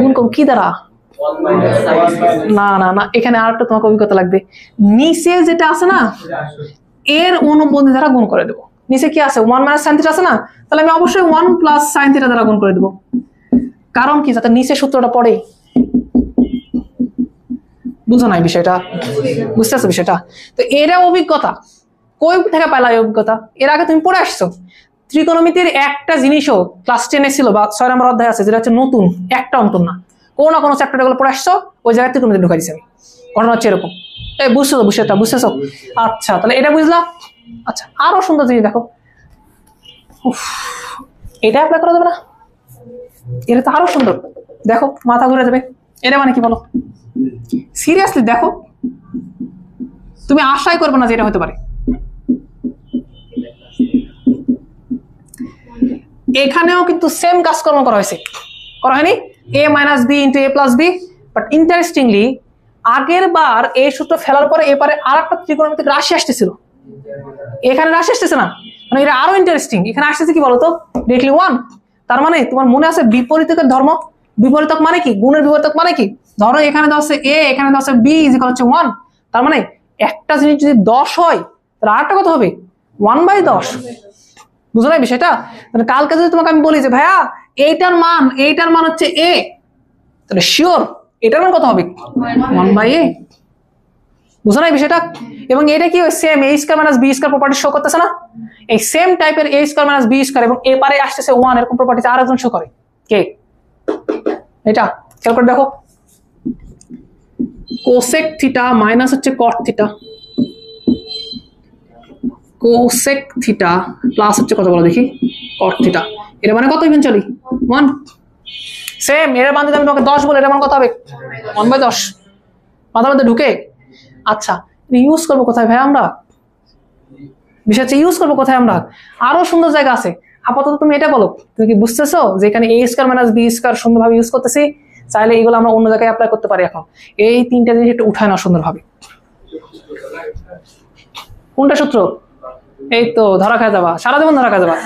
গুণ করব কি দ্বারা। না না না, এখানে আরেকটা তোমাকে অভিজ্ঞতা লাগবে, নিচে যেটা আছে না এর অনুবন্ধী দ্বারা গুণ করে দেবো। নিচে কি আছে 1 - sin θ আছে না, তাহলে আমি অবশ্যই 1 + sin θ দ্বারা গুণ করে দেবো। কারণ কি, যাতে নিচে সূত্রটা পড়ে। বুঝো নাই বিষয়টা? বুঝতেছো বিষয়টা? তো এরা অভিজ্ঞতা কই থেকে পাইলা এই অভিজ্ঞতা? এর আগে তুমি পড়ে আসছো। ত্রিকোণমিতির একটা জিনিসও ক্লাস 10 ছিল বা 6 নম্বর অধ্যায় আছে যেটা হচ্ছে নতুন, একটা অন্তর না, কোনো না কোনো চ্যাপ্টার গুলো পড়ে আসছো, ওই জায়গায় ত্রিকোণমিতি ঢুকাই দিছি আমি। ঘটনা হচ্ছে এরকম। এই বুঝছো তো বিষয়টা? বুঝতেছো? আচ্ছা, তাহলে এটা বুঝলাম। আচ্ছা, আরো সুন্দর জিনিস দেখো, এটা অ্যাপ্লাই করা যাবে না? এটা তো আরো সুন্দর, দেখো মাথা ঘুরে যাবে। এটা মানে কি বলো, সিরিয়াসলি দেখো, তুমি আশাই করবে না যে এটা হতে পারে। এখানেও কিন্তু সেম কাজকর্ম করা হয়েছে, করা হয়নি? a minus B into A plus B. But interestingly আগের বার এই সূত্র ফেলার পরে এবারে আর একটা ত্রিকোণমিতিক রাশি আসতেছিল, এখানে রাশি আসতেছে না, মানে এটা আরো ইন্টারেস্টিং। এখানে আসতেছে কি বলতো, ডিরেক্টলি 1। তার মানে তোমার মনে আছে বিপরীতকের ধর্ম? বিপরীতক মানে কি? গুণের বিপরীতক মানে কি? ধরো এখানে দেওয়া আছে a, এখানে দেওয়া আছে b ইকুয়াল হচ্ছে 1। তার মানে একটা জিনিস যদি 10 হয় তাহলে আরেকটা কত হবে? 1/10। বুঝো না বিষয়টা? মানে কালকে যদি তোমাকে আমি বলি যে ভাইয়া এইটার মান হচ্ছে a, তাহলে শিওর এটার মান কত হবে? 1/a। বুঝো না বিষয়টা? এবং এটা কি same a square minus b square property show করতেছে না? এই সেম টাইপের a square minus b square এবং এ পারে আসতেছে 1 এরকম প্রপার্টি আরেকজন শো করে। কে? এটা খেয়াল করে দেখো, কোসেক থিটা মাইনাস হচ্ছে কট থিটা, কোসেক থিটা প্লাস হচ্ছে কত বলো দেখি, কট থিটা। এটা মানে কত ইভেনচুয়ালি? 1। সেম এর মান যদি আমি তোমাকে 10 বলি, এটা মান কত হবে? 1/10। মাথার মধ্যে ঢুকে? আচ্ছা ইউজ করবো কোথায় ভাই আমরা? বিষয় হচ্ছে ইউজ করবো কোথায় আমরা? আরো সুন্দর জায়গা আছে। আপাতত তুমি এটা বলো, তুমি কি বুঝতেছো যে এখানে a square minus b square সুন্দরভাবে ইউজ করতেছি? চাইলে এগুলো আমরা অন্য জায়গায় অ্যাপ্লাই করতে পারি। এখন এই তিনটা জিনিস একটু উঠায় না সুন্দরভাবে। কোনটা সূত্র? এই তো ধরা খায় যাবা, সারা জীবন ধরা খায় যাবা।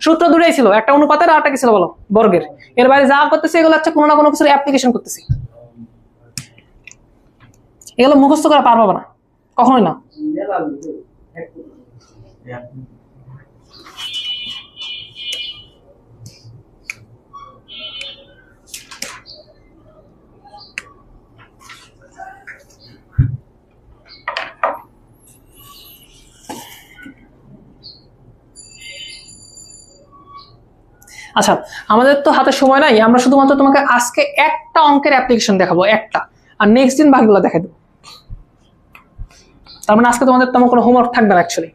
সূত্র দুটাই ছিল, একটা অনুপাতের আর একটা কি ছিল বলো? বর্গের। এর বাইরে যা করতেছি এগুলো হচ্ছে কোনো না কোনো কিছুর অ্যাপ্লিকেশন করতেছি। এগুলো মুখস্থ করা পারবো না, কখনোই না। আচ্ছা আমাদের তো হাতে সময় নাই, আমরা শুধুমাত্র তোমাকে আজকে একটা অঙ্কের অ্যাপ্লিকেশন দেখাবো, একটা, আর নেক্সট দিন বাকিগুলো দেখাই দেবো। তার মানে আজকে তোমাদের তেমন কোনো হোমওয়ার্ক থাকবে না অ্যাকচুয়ালি।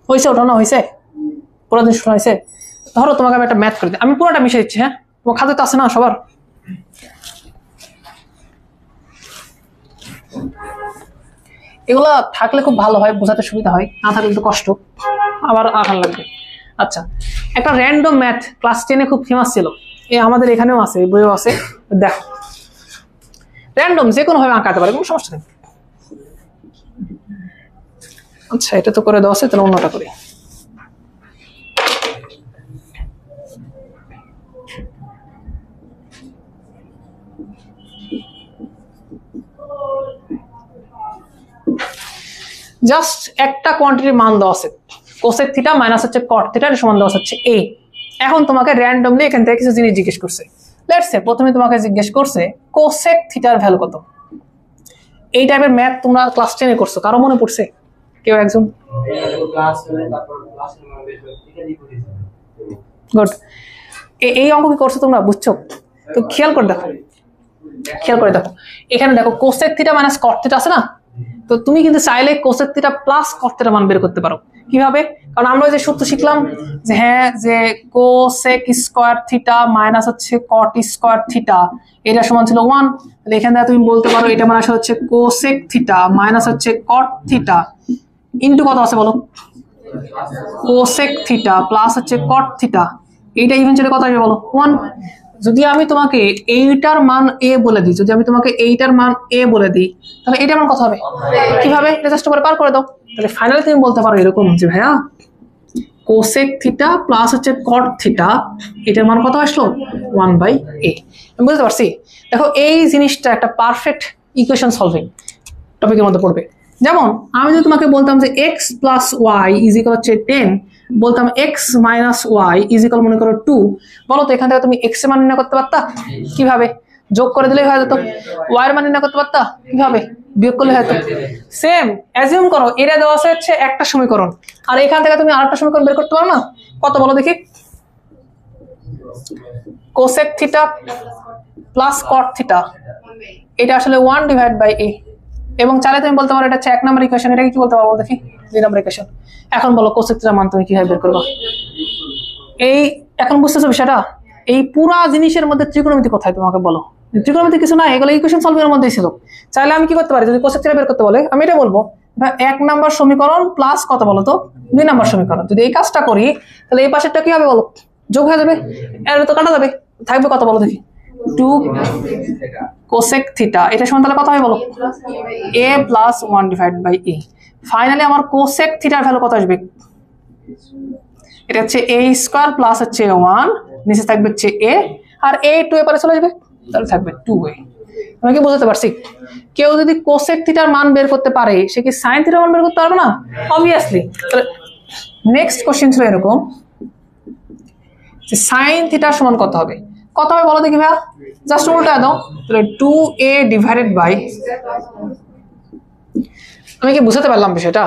হয়েছে ওঠানো হয়েছে, পুরো দিন শোনা হয়েছে। ধরো তোমাকে আমি একটা ম্যাথ করে দিই, আমি পুরোটা মিশে দিচ্ছি। হ্যাঁ তোমার খাতে তো আছে না সবার? এগুলা থাকলে খুব ভালো হয়, বোঝাতে সুবিধা হয়, না থাকলে একটু কষ্ট, আবার আঘাত লাগবে। আচ্ছা একটা র্যান্ডম ম্যাথ ক্লাস 10-এ খুব ফেমাস ছিল, আমাদের এখানেও আছে, বইও আছে। দেখো র্যান্ডম যে কোনো ভাবে আঁকাতে পারে, কোনো সমস্যা নেই। আচ্ছা এটা তো করে দেওয়া আছে, তাহলে অন্যটা করি। জাস্ট একটা কোয়ান্টিটির মান দেওয়া আছে, কোসেক থিটা মাইনাস হচ্ছে কট থিটা, এর সমান দেওয়া হচ্ছে a। এখন তোমাকে র্যান্ডমলি এখান থেকে কিছু জিনিস জিজ্ঞেস করছে। লেটস সে প্রথমে তোমাকে জিজ্ঞেস করছে কোসেক থিটার ভ্যালু কত। এই টাইপের ম্যাথ তোমরা ক্লাস 10-এ করছো, কারো মনে পড়ছে? কেউ একজন? গুড। এই অঙ্ক কি করছো তোমরা, বুঝছো? তো খেয়াল করে দেখো, এখানে দেখো কোসেক থিটা মাইনাস কট থিটা আছে না? তো তুমি কিন্তু চাইলে cosec theta plus cot theta মান বের করতে পারো। কিভাবে? কারণ আমরা যে সূত্র শিখলাম যে হ্যাঁ যে কোসেক স্কয়ার থিটা মাইনাস হচ্ছে কট স্কয়ার থিটা, এটা সমান ছিল 1। তাহলে এখান থেকে তুমি বলতে পারো এটা মানে হচ্ছে কোসেক থিটা মাইনাস হচ্ছে কট থিটা ইনটু কত আছে বলো? কোসেক থিটা প্লাস হচ্ছে কট থিটা। এইটা ইভেন্চুয়ালি কত আসবে বলো? 1। যদি আমি তোমাকে এইটার মান a বলে দিই, তাহলে এটার মান কত হবে? কিভাবে? এটা জাস্ট করে পার করে দাও। তাহলে ফাইনালি তুমি বলতে পারো এরকম যে ভাইয়া কোসেক থিটা প্লাস হচ্ছে কট থিটা, এটার মান কত আসলো? 1/a। আমি বুঝতে পারছি। দেখো এই জিনিসটা একটা পারফেক্ট ইকুয়েশন সলভিং টপিকের মধ্যে পড়বে। যেমন আমি যদি তোমাকে বলতাম যে x plus Y is equal হচ্ছে 10, বলতাম x minus Y is equal মনে করো 2, বলো তো এখান থেকে তুমি x এর মান নির্ণয় করতে পারতা? কিভাবে? যোগ করে দিলেই হয়ে যেত। y এর মান নির্ণয় করতে পারতা? কিভাবে? বিয়োগ করলে হয়তো। সেম অ্যাজিউম করো এটা দেওয়া আছে হচ্ছে একটা সমীকরণ, আর এখান থেকে তুমি আরেকটা সমীকরণ বের করতে পারো না? কত বলো দেখি? Cosec theta plus cot theta, এটা আসলে 1/a, এবং চাইলে তুমি বলতে পারো এটা হচ্ছে 1 নম্বর ইকুয়েশন। এটাকে কি বলতে পারবো দেখি? 2 নম্বর ইকুয়েশন। এখন বলো কোসেক থিটার মান তুমি কিভাবে বের করবে? এই এখন বুঝতেছো বিষয়টা? এই পুরা জিনিসের মধ্যে ত্রিকোণমিতি কোথায় তোমাকে বলো? ত্রিকোণমিতি কিছু না, এগুলো ইকুয়েশন সলভিং এর মধ্যেই ছিল। চাইলে আমি কি করতে পারি, যদি কোসেক থিটা বের করতে বলে আমি এটা বলবো 1 নম্বর সমীকরণ প্লাস কত বলো তো 2 নম্বর সমীকরণ। যদি এই কাজটা করি তাহলে এই পাশেরটা কি হবে বলো? যোগ হয়ে যাবে, এর তো কাটা যাবে, থাকবে কত বলো দেখি? 2 কোসেক থিটা, এটা সমান তাহলে কত হয় বলো? a plus 1/a। ফাইনালি আমার কোসেক থিটার ভ্যালু কত আসবে? এটা হচ্ছে a স্কয়ার প্লাস হচ্ছে 1, নিচে থাকবে হচ্ছে a, আর a 2 এ পারে চলে যাবে, তাহলে থাকবে 2a। আমি কি বুঝতে পারছি? কেউ যদি কোসেক থিটার মান বের করতে পারে সে কি সাইন থিটার মান বের করতে পারবে না? অবভিয়াসলি। তাহলে নেক্সট কোশ্চেন ছিল এরকম যে সাইন থিটার সমান কত হবে? কত হবে বলো দেখি ভাইয়া? জাস্ট উল্টা দাও, তাহলে 2a ডিভাইডেড বাই, আমি কি বুঝতে পারলাম বিষয়টা?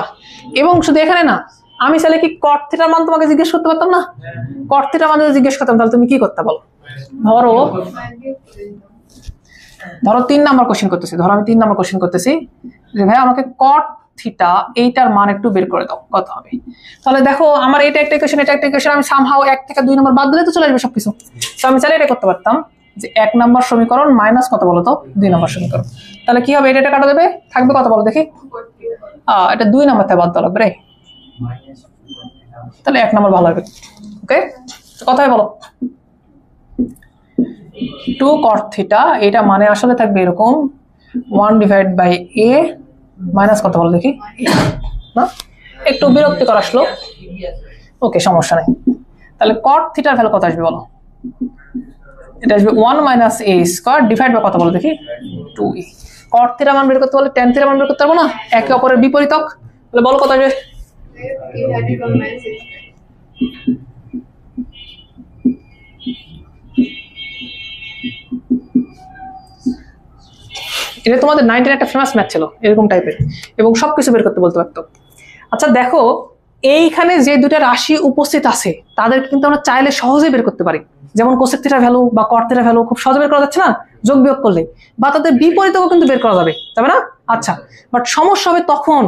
এবং শুধু এখানে না, আমি চাইলে কি কট থিটার মান তোমাকে জিজ্ঞেস করতে পারতাম না? কট থিটার মান যদি জিজ্ঞেস করতাম তাহলে তুমি কি করতে বলো? ধরো 3 নাম্বার কোশ্চেন করতেছি, ধরো আমি 3 নাম্বার কোশ্চেন করতেছি যে ভাই আমাকে কট থিটা এইটার মান একটু বের করে দাও, কত হবে? তাহলে দেখো আমার এটা একটা ইকুয়েশন, এটা একটা ইকুয়েশন, আমি সামহাও 1 থেকে 2 নাম্বার বাদ দিলে তো চলে আসবে সবকিছু। তো আমি চাইলে এটা করতে পারতাম যে 1 নাম্বার সমীকরণ মাইনাস কত বলো তো 2 নাম্বার সমীকরণ। তাহলে কি হবে? এটা কাটা দেবে, থাকবে কত বলো দেখি? এটা 2 নাম্বার থেকে বাদ দেওয়া লাগবে রে, তাহলে 1 নাম্বার ভালো হবে। ওকে, কত হয় বলো? 2 cot থিটা, এটা মানে আসলে থাকবে এরকম 1/a মাইনাস কত বলো দেখি? না একটু বিরক্তিকর আসলো, ওকে সমস্যা নাই। তাহলে cot থিটার ভ্যালু কত আসবে বলো? এটা আসবে 1 minus a square divide by কত বলো দেখি? 2a। cot থিটা মান বের করতে বলে tan থিটা মান বের করতে পারবো না? একে অপরের বিপরীতক, তাহলে বলো কত আসবে? এটা তোমাদের 19 একটা ফেমাস ম্যাথ ছিল এরকম টাইপের, এবং সবকিছু বের করতে বলতে পারতো। আচ্ছা দেখো এইখানে যে দুটো রাশি উপস্থিত আছে তাদেরকে কিন্তু আমরা চাইলে সহজেই বের করতে পারি, যেমন কোসেক থিটার ভ্যালু বা কট থিটার ভ্যালু খুব সহজে বের করা যাচ্ছে না যোগ বিয়োগ করলে, বা তাদের বিপরীতও কিন্তু বের করা যাবে, যাবে না? আচ্ছা, বাট সমস্যা হবে তখন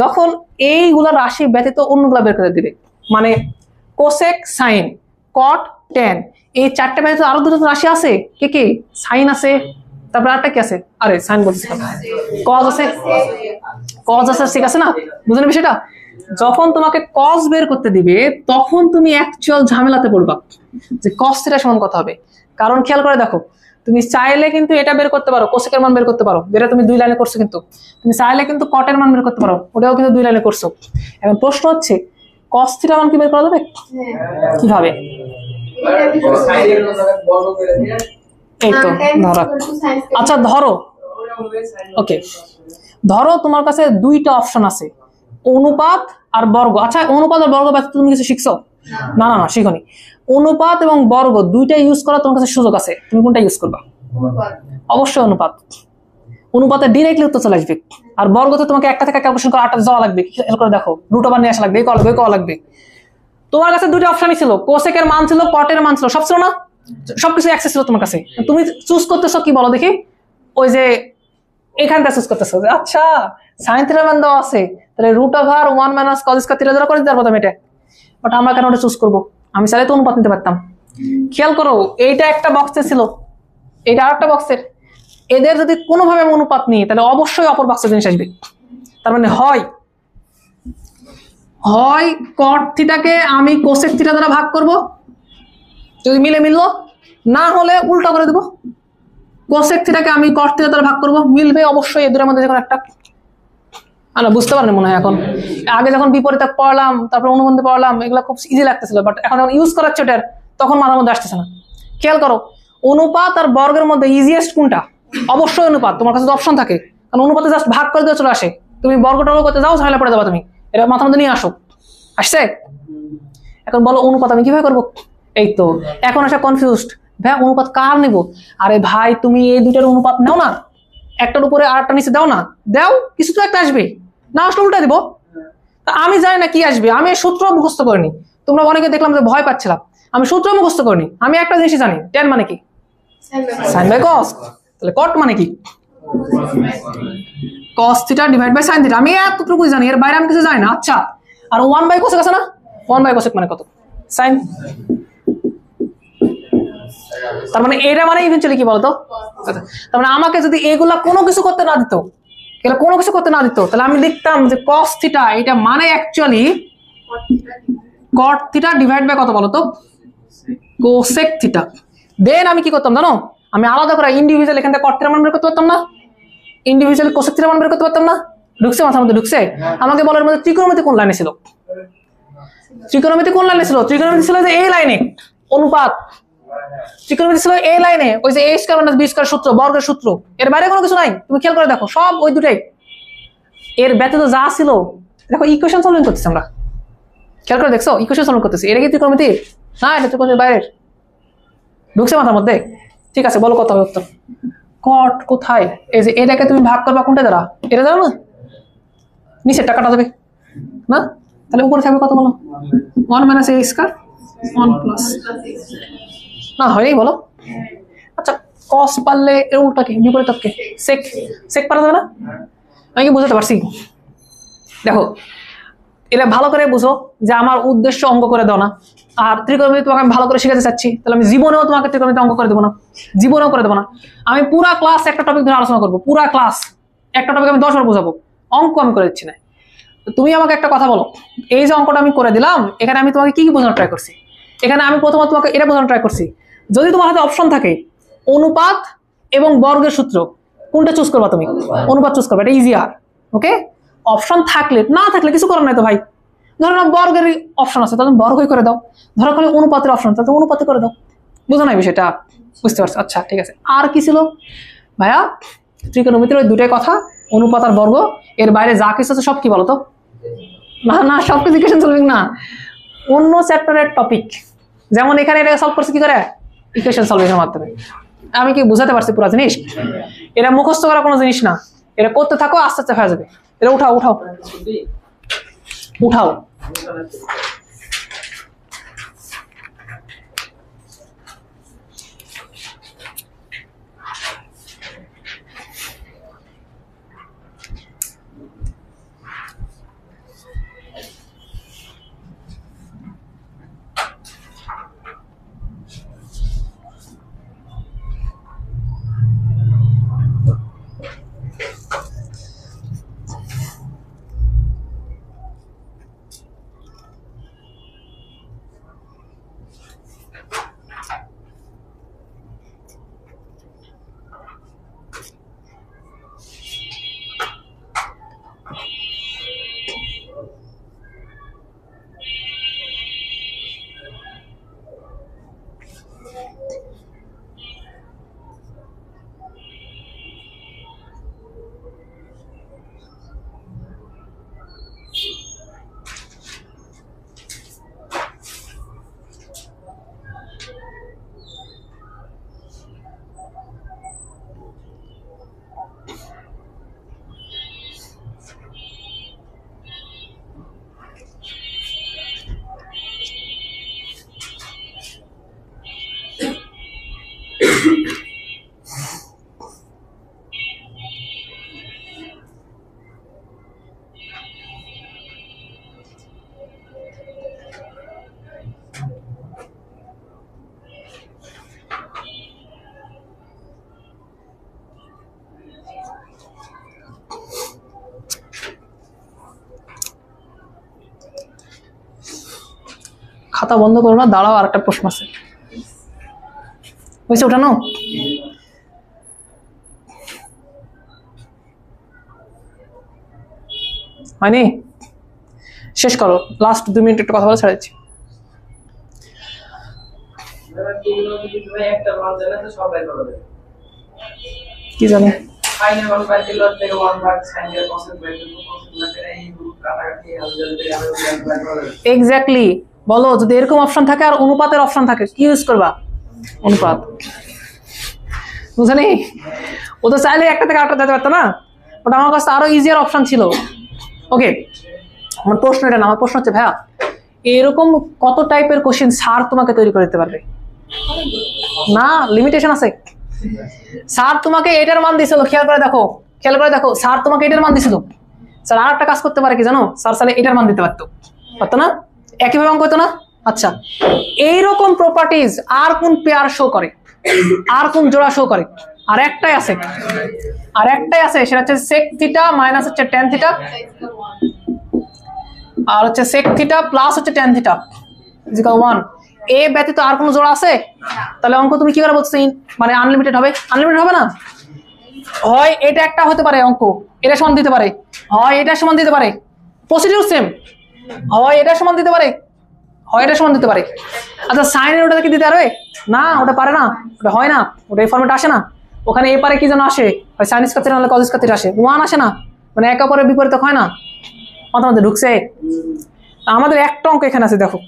যখন এইগুলা রাশি ব্যতীত অন্যগুলা বের করে দিবে, মানে কোসেক সাইন কট ট্যান, এই চারটে ব্যতীত আরো দুটো রাশি আছে। কে কে? সাইন আছে, তারপর আরেকটা কি আছে? আরে সাইন বলতেছি, কজ আছে, কজ আছে, ঠিক আছে না? বুঝলেন বিষয়টা? যখন তোমাকে কজ বের করতে দিবে তখন তুমি অ্যাকচুয়াল ঝামেলাতে পড়বা যে কজ থিটা সমান কত হবে। কারণ খেয়াল করে দেখো, তুমি চাইলে কিন্তু এটা বের করতে পারো, কোসেকের মান বের করতে পারো, যেটা তুমি 2 লাইনে করছো, কিন্তু তুমি চাইলে কিন্তু কটের মান বের করতে পারো, ওটাও কিন্তু 2 লাইনে করছো। এখন প্রশ্ন হচ্ছে কজ থিটা মান কি বের করা যাবে? কিভাবে? এই তো ধরো, আচ্ছা ধরো, ওকে ধরো তোমার কাছে দুইটা অপশন আছে, অনুপাত আর বর্গ। আচ্ছা অনুপাত আর বর্গ ব্যতীত তুমি কিছু শিখছো? না না না শিখোনি। অনুপাত এবং বর্গ দুইটা ইউজ করা তোমার কাছে সুযোগ আছে, তুমি কোনটা ইউজ করবা? অবশ্যই অনুপাত। অনুপাতে ডিরেক্টলি উত্তর চলে আসবে, আর বর্গতে তোমাকে একটা থেকে ক্যালকুলেশন করে 8টা যাওয়া লাগবে, খেয়াল করে দেখো, রুট ওভার নিয়ে আসা লাগবে, এই করা লাগবে। তোমার কাছে দুটো অপশনই ছিল, কোসেকের মান ছিল, কটের মান ছিল, সব ছিল না? সবকিছু অ্যাক্সেস ছিল তোমার কাছে, তুমি চুজ করতেছো কি বলো দেখি? ওই যে এখানটা চুজ করতেছো, আচ্ছা সাইন থিটার মান দেওয়া আছে, তাহলে root over 1 minus cos square theta দ্বারা করে দিতে পারবো এটা। বাট আমরা কেন ওটা চুজ করবো? আমি চাইলে তো অনুপাত নিতে পারতাম। খেয়াল করো, এইটা একটা বক্সে ছিল, এইটা আরেকটা বক্সের, এদের যদি কোনোভাবে আমি অনুপাত নিই তাহলে অবশ্যই অপর বক্সের জিনিস আসবে। তার মানে হয় কট থিটাকে আমি কোসেক থিটা দ্বারা ভাগ করব, যদি মিললো, না হলে উল্টা করে দেবো, কোসেক থিটাকে আমি কট থিটা দ্বারা ভাগ করব, মিলবে অবশ্যই, এদের মধ্যে যখন একটা। বুঝতে পারেন মনে হয় এখন? আগে যখন বিপরীত পড়লাম, তারপর অনুবন্ধী পড়লাম, এগুলো খুব ইজি লাগতেছিল, বাট এখন যখন ইউজ করাচ্ছে ওটার তখন মাথার মধ্যে আসতেছে না। খেয়াল করো, অনুপাত আর বর্গের মধ্যে ইজিয়েস্ট কোনটা? অবশ্যই অনুপাত। তোমার কাছে অপশন থাকে, কারণ অনুপাতে জাস্ট ভাগ করে দিয়ে চলে আসে, তুমি বর্গ টর্গ করতে যাও, ঝামেলা পড়ে যাবা তুমি। এটা মাথার মধ্যে নিয়ে আসো। আসছে? এখন বলো অনুপাত আমি কিভাবে করবো? এই তো এখন আসা কনফিউজড, ভাই অনুপাত কার নিব? আরে ভাই তুমি এই দুইটার অনুপাত নাও না, একটার উপরে আর একটা নিচে দাও না, দাও কিছু তো একটা আসবে, না আসলে উল্টা দিব। আমি জানি না কি আসবে, আমি সূত্র মুখস্থ করিনি। তোমরা অনেকে দেখলাম যে ভয় পাচ্ছিলাম, আমি সূত্র মুখস্থ করিনি। আমি একটা জিনিসই জানি, ট্যান মানে কি, সাইন বাই কস। তাহলে কট মানে কি, cos theta divide by sine theta. আমি এতটুকুই জানি, এর বাইরে আমি কিছু জানি না। আচ্ছা, আর 1 বাই কোসেক আছে না, 1 বাই কোসেক মানে কত, সাইন। তার মানে এটা মানে ইভেন্চুয়ালি কি বলতো, তার মানে আমাকে যদি এগুলা কোনো কিছু করতে না দিত, এগুলা কোনো কিছু করতে না দিত, তাহলে আমি লিখতাম যে কস থিটা এটা মানে actually cot theta divide by কত বলতো, কোসেক থিটা। দেন আমি কি করতাম জানো, আমি আলাদা করে ইন্ডিভিজুয়াল এখান থেকে কট থিটা মান বের করতে পারতাম না, ইন্ডিভিজুয়াল কোসেক থিটা মান বের করতে পারতাম না। ঢুকছে মাথার মধ্যে, ঢুকছে? আমাকে বলার মধ্যে ত্রিকোণমিতি কোন লাইনে ছিল, ত্রিকোণমিতি কোন লাইনে ছিল, ত্রিকোণমিতি ছিল যে এই লাইনে, অনুপাত। ত্রিকোণমিতি ছিল এই লাইনে, ওই যে a square minus b square সূত্র, বর্গের সূত্র, এর বাইরে কোনো কিছু নাই। তুমি খেয়াল করে দেখো, সব ওই দুটাই। এর ব্যতীত যা ছিল, দেখো ইকুয়েশন সলভিং করতেছি আমরা, খেয়াল করে দেখছো, ইকুয়েশন সলভ করতেছি। এটা কি ত্রিকোণমিতি? না, এটা ত্রিকোণমিতির বাইরের। ঢুকছে মাথার মধ্যে? ঠিক আছে, বলো কত হবে উত্তর। কট কোথায়? এই যে এটাকে তুমি ভাগ করবা কোনটা দ্বারা, এটা জানো না, নিচের টাকাটা যাবে না, তাহলে উপরে থাকবে কত বলো, 1 মাইনাস a স্কয়ার 1 প্লাস, না হয়নি বলো। আচ্ছা কস পারলে এর উল্টা কি, বিপরীত কি, সেক। সেক পারা যাবে না? আমি কি বুঝতে পারছি? দেখো এটা ভালো করে বুঝো যে আমার উদ্দেশ্য অঙ্ক করে দাও না। আর ত্রিকোণমিতি তোমাকে আমি ভালো করে শিখাতে চাচ্ছি, তাহলে আমি জীবনেও তোমাকে ত্রিকোণমিতি অঙ্ক করে দেবো না, জীবনেও করে দেবো না। আমি পুরা ক্লাস একটা টপিক ধরে আলোচনা করবো, পুরা ক্লাস একটা টপিক আমি 10 বার বোঝাবো, অঙ্ক আমি করে দিচ্ছি না। তুমি আমাকে একটা কথা বলো, এই যে অঙ্কটা আমি করে দিলাম, এখানে আমি তোমাকে কি কি বোঝানোর ট্রাই করছি? এখানে আমি প্রথমত তোমাকে এটা বোঝানোর ট্রাই করছি, যদি তোমার হাতে অপশন থাকে অনুপাত এবং বর্গের সূত্র, কোনটা চুজ করবা তুমি? অনুপাত চুজ করবে, এটা ইজিয়ার। ওকে, অপশন থাকলে, না থাকলে কিছু করার নাই তো ভাই। ধরো না বর্গের অপশন আছে, তাহলে বর্গই করে দাও। ধরো খালি অনুপাতের অপশন, তাহলে অনুপাতে করে দাও। বুঝো না বিষয়টা? বুঝতে পারছো? আচ্ছা ঠিক আছে। আর কি ছিল ভাইয়া? ত্রিকোণমিতির ওই দুটাই কথা, অনুপাত আর বর্গ। এর বাইরে যা কিছু আছে সব কি বলতো? না না, সব কিছু ইকুয়েশন সলভিং না, অন্য চ্যাপ্টারের টপিক। যেমন এখানে এটা সলভ করছে কি করে, ইকুয়েশন সলভিং এর মাধ্যমে। আমি কি বুঝাতে পারছি পুরো জিনিস? এটা মুখস্থ করা কোনো জিনিস না, এটা করতে থাকো, আস্তে আস্তে হয়ে যাবে। এটা উঠাও উঠাও উঠাও। খাতা বন্ধ করো না, দাঁড়াও, আর একটা প্রশ্ন আছে। হয়েছে ওঠানো? হয়নি? শেষ করো, লাস্ট 2 মিনিট একটু কথা বলে ছেড়ে দিচ্ছি। কি জানে সাইনের মান বাই দিল থেকে 1 ভাগ সাইনের কসের বাই দিল কসের লাগে এই গ্রুপ কাটাকাটি আলজেব্রা আমি বাই করে এক্স্যাক্টলি। বলো যদি এরকম অপশন থাকে আর অনুপাতের অপশন থাকে কি ইউজ করবা? অনুপাত। বুঝলি? ও তো চাইলে একটা থেকে আটটা যেতে পারতো না, ওটা আমার কাছে আরো ইজিয়ার অপশন ছিল। ওকে, আমার প্রশ্ন এটা না, আমার প্রশ্ন হচ্ছে ভাইয়া এরকম কত টাইপের কোশ্চেন স্যার তোমাকে তৈরি করে দিতে পারবে? না, লিমিটেশন আছে। স্যার তোমাকে এটার মান দিছিল, খেয়াল করে দেখো স্যার তোমাকে এটার মান দিছিল, স্যার আর একটা কাজ করতে পারে কি জানো, স্যার চাইলে এটার মান দিতে পারতো না? একইভাবে অঙ্ক হতো না? আচ্ছা, এইরকম প্রপার্টিজ আর কোন পেয়ার শো করে, আর কোন জোড়া শো করে? আর একটাই আছে, সেটা হচ্ছে sec থিটা মাইনাস হচ্ছে tan থিটা, আর হচ্ছে sec থিটা প্লাস হচ্ছে tan থিটা ইকুয়াল 1। এ ব্যতীত আর কোনো জোড়া আছে? তাহলে অঙ্ক তুমি কি করে বলছো মানে আনলিমিটেড হবে? আনলিমিটেড হবে না। হয় এটা একটা হতে পারে অঙ্ক, এটা সমান দিতে পারে, হয় এটা সমান দিতে পারে, প্রসিডিউর সেম, হয় এটা সমান দিতে পারে, হয় এটা সমান দিতে পারে। আচ্ছা সাইনের ওটা কি দিতে পারবে? না, ওটা পারে না, ওটা হয় না, ওটা এই ফর্মেট আসে না। ওখানে এ পারে কি যেন আসে, হয় সাইন স্কয়ার থিটা নাহলে কস স্কয়ার থিটা আসে, 1 আসে না, মানে একে অপরের বিপরীত হয় না। মাথার মধ্যে ঢুকছে? আমাদের একটা অঙ্ক এখানে আছে, দেখো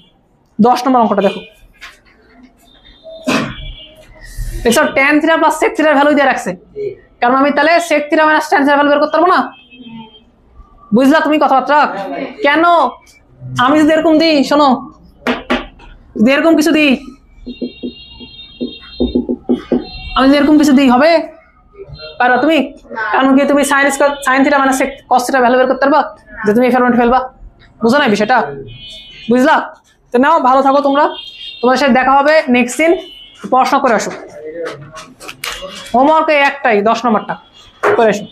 10 নম্বর অঙ্কটা দেখো, এসব tan থিটা প্লাস sec থিটার ভ্যালু দিয়ে রাখছে, কারণ আমি তাহলে sec থিটা মাইনাস tan থিটার ভ্যালু বের করতে পারবো না। বুঝলা তুমি কথাবার্তা? কেন আমি যদি এরকম দিই, শোনো, যদি এরকম কিছু দিই, আমি যদি এরকম কিছু দিই হবে? পারবা তুমি? কারণ কি তুমি sine theta minus cos theta value বের করতে পারবা যে তুমি এই ফরম্যাটে ফেলবা? বুঝো না বিষয়টা? বুঝলা? তো নাও, ভালো থাকো তোমরা, তোমাদের সাথে দেখা হবে নেক্সট দিন। পড়াশোনা করে আসো, হোমওয়ার্ক একটাই 10 নম্বরটা করে আসো।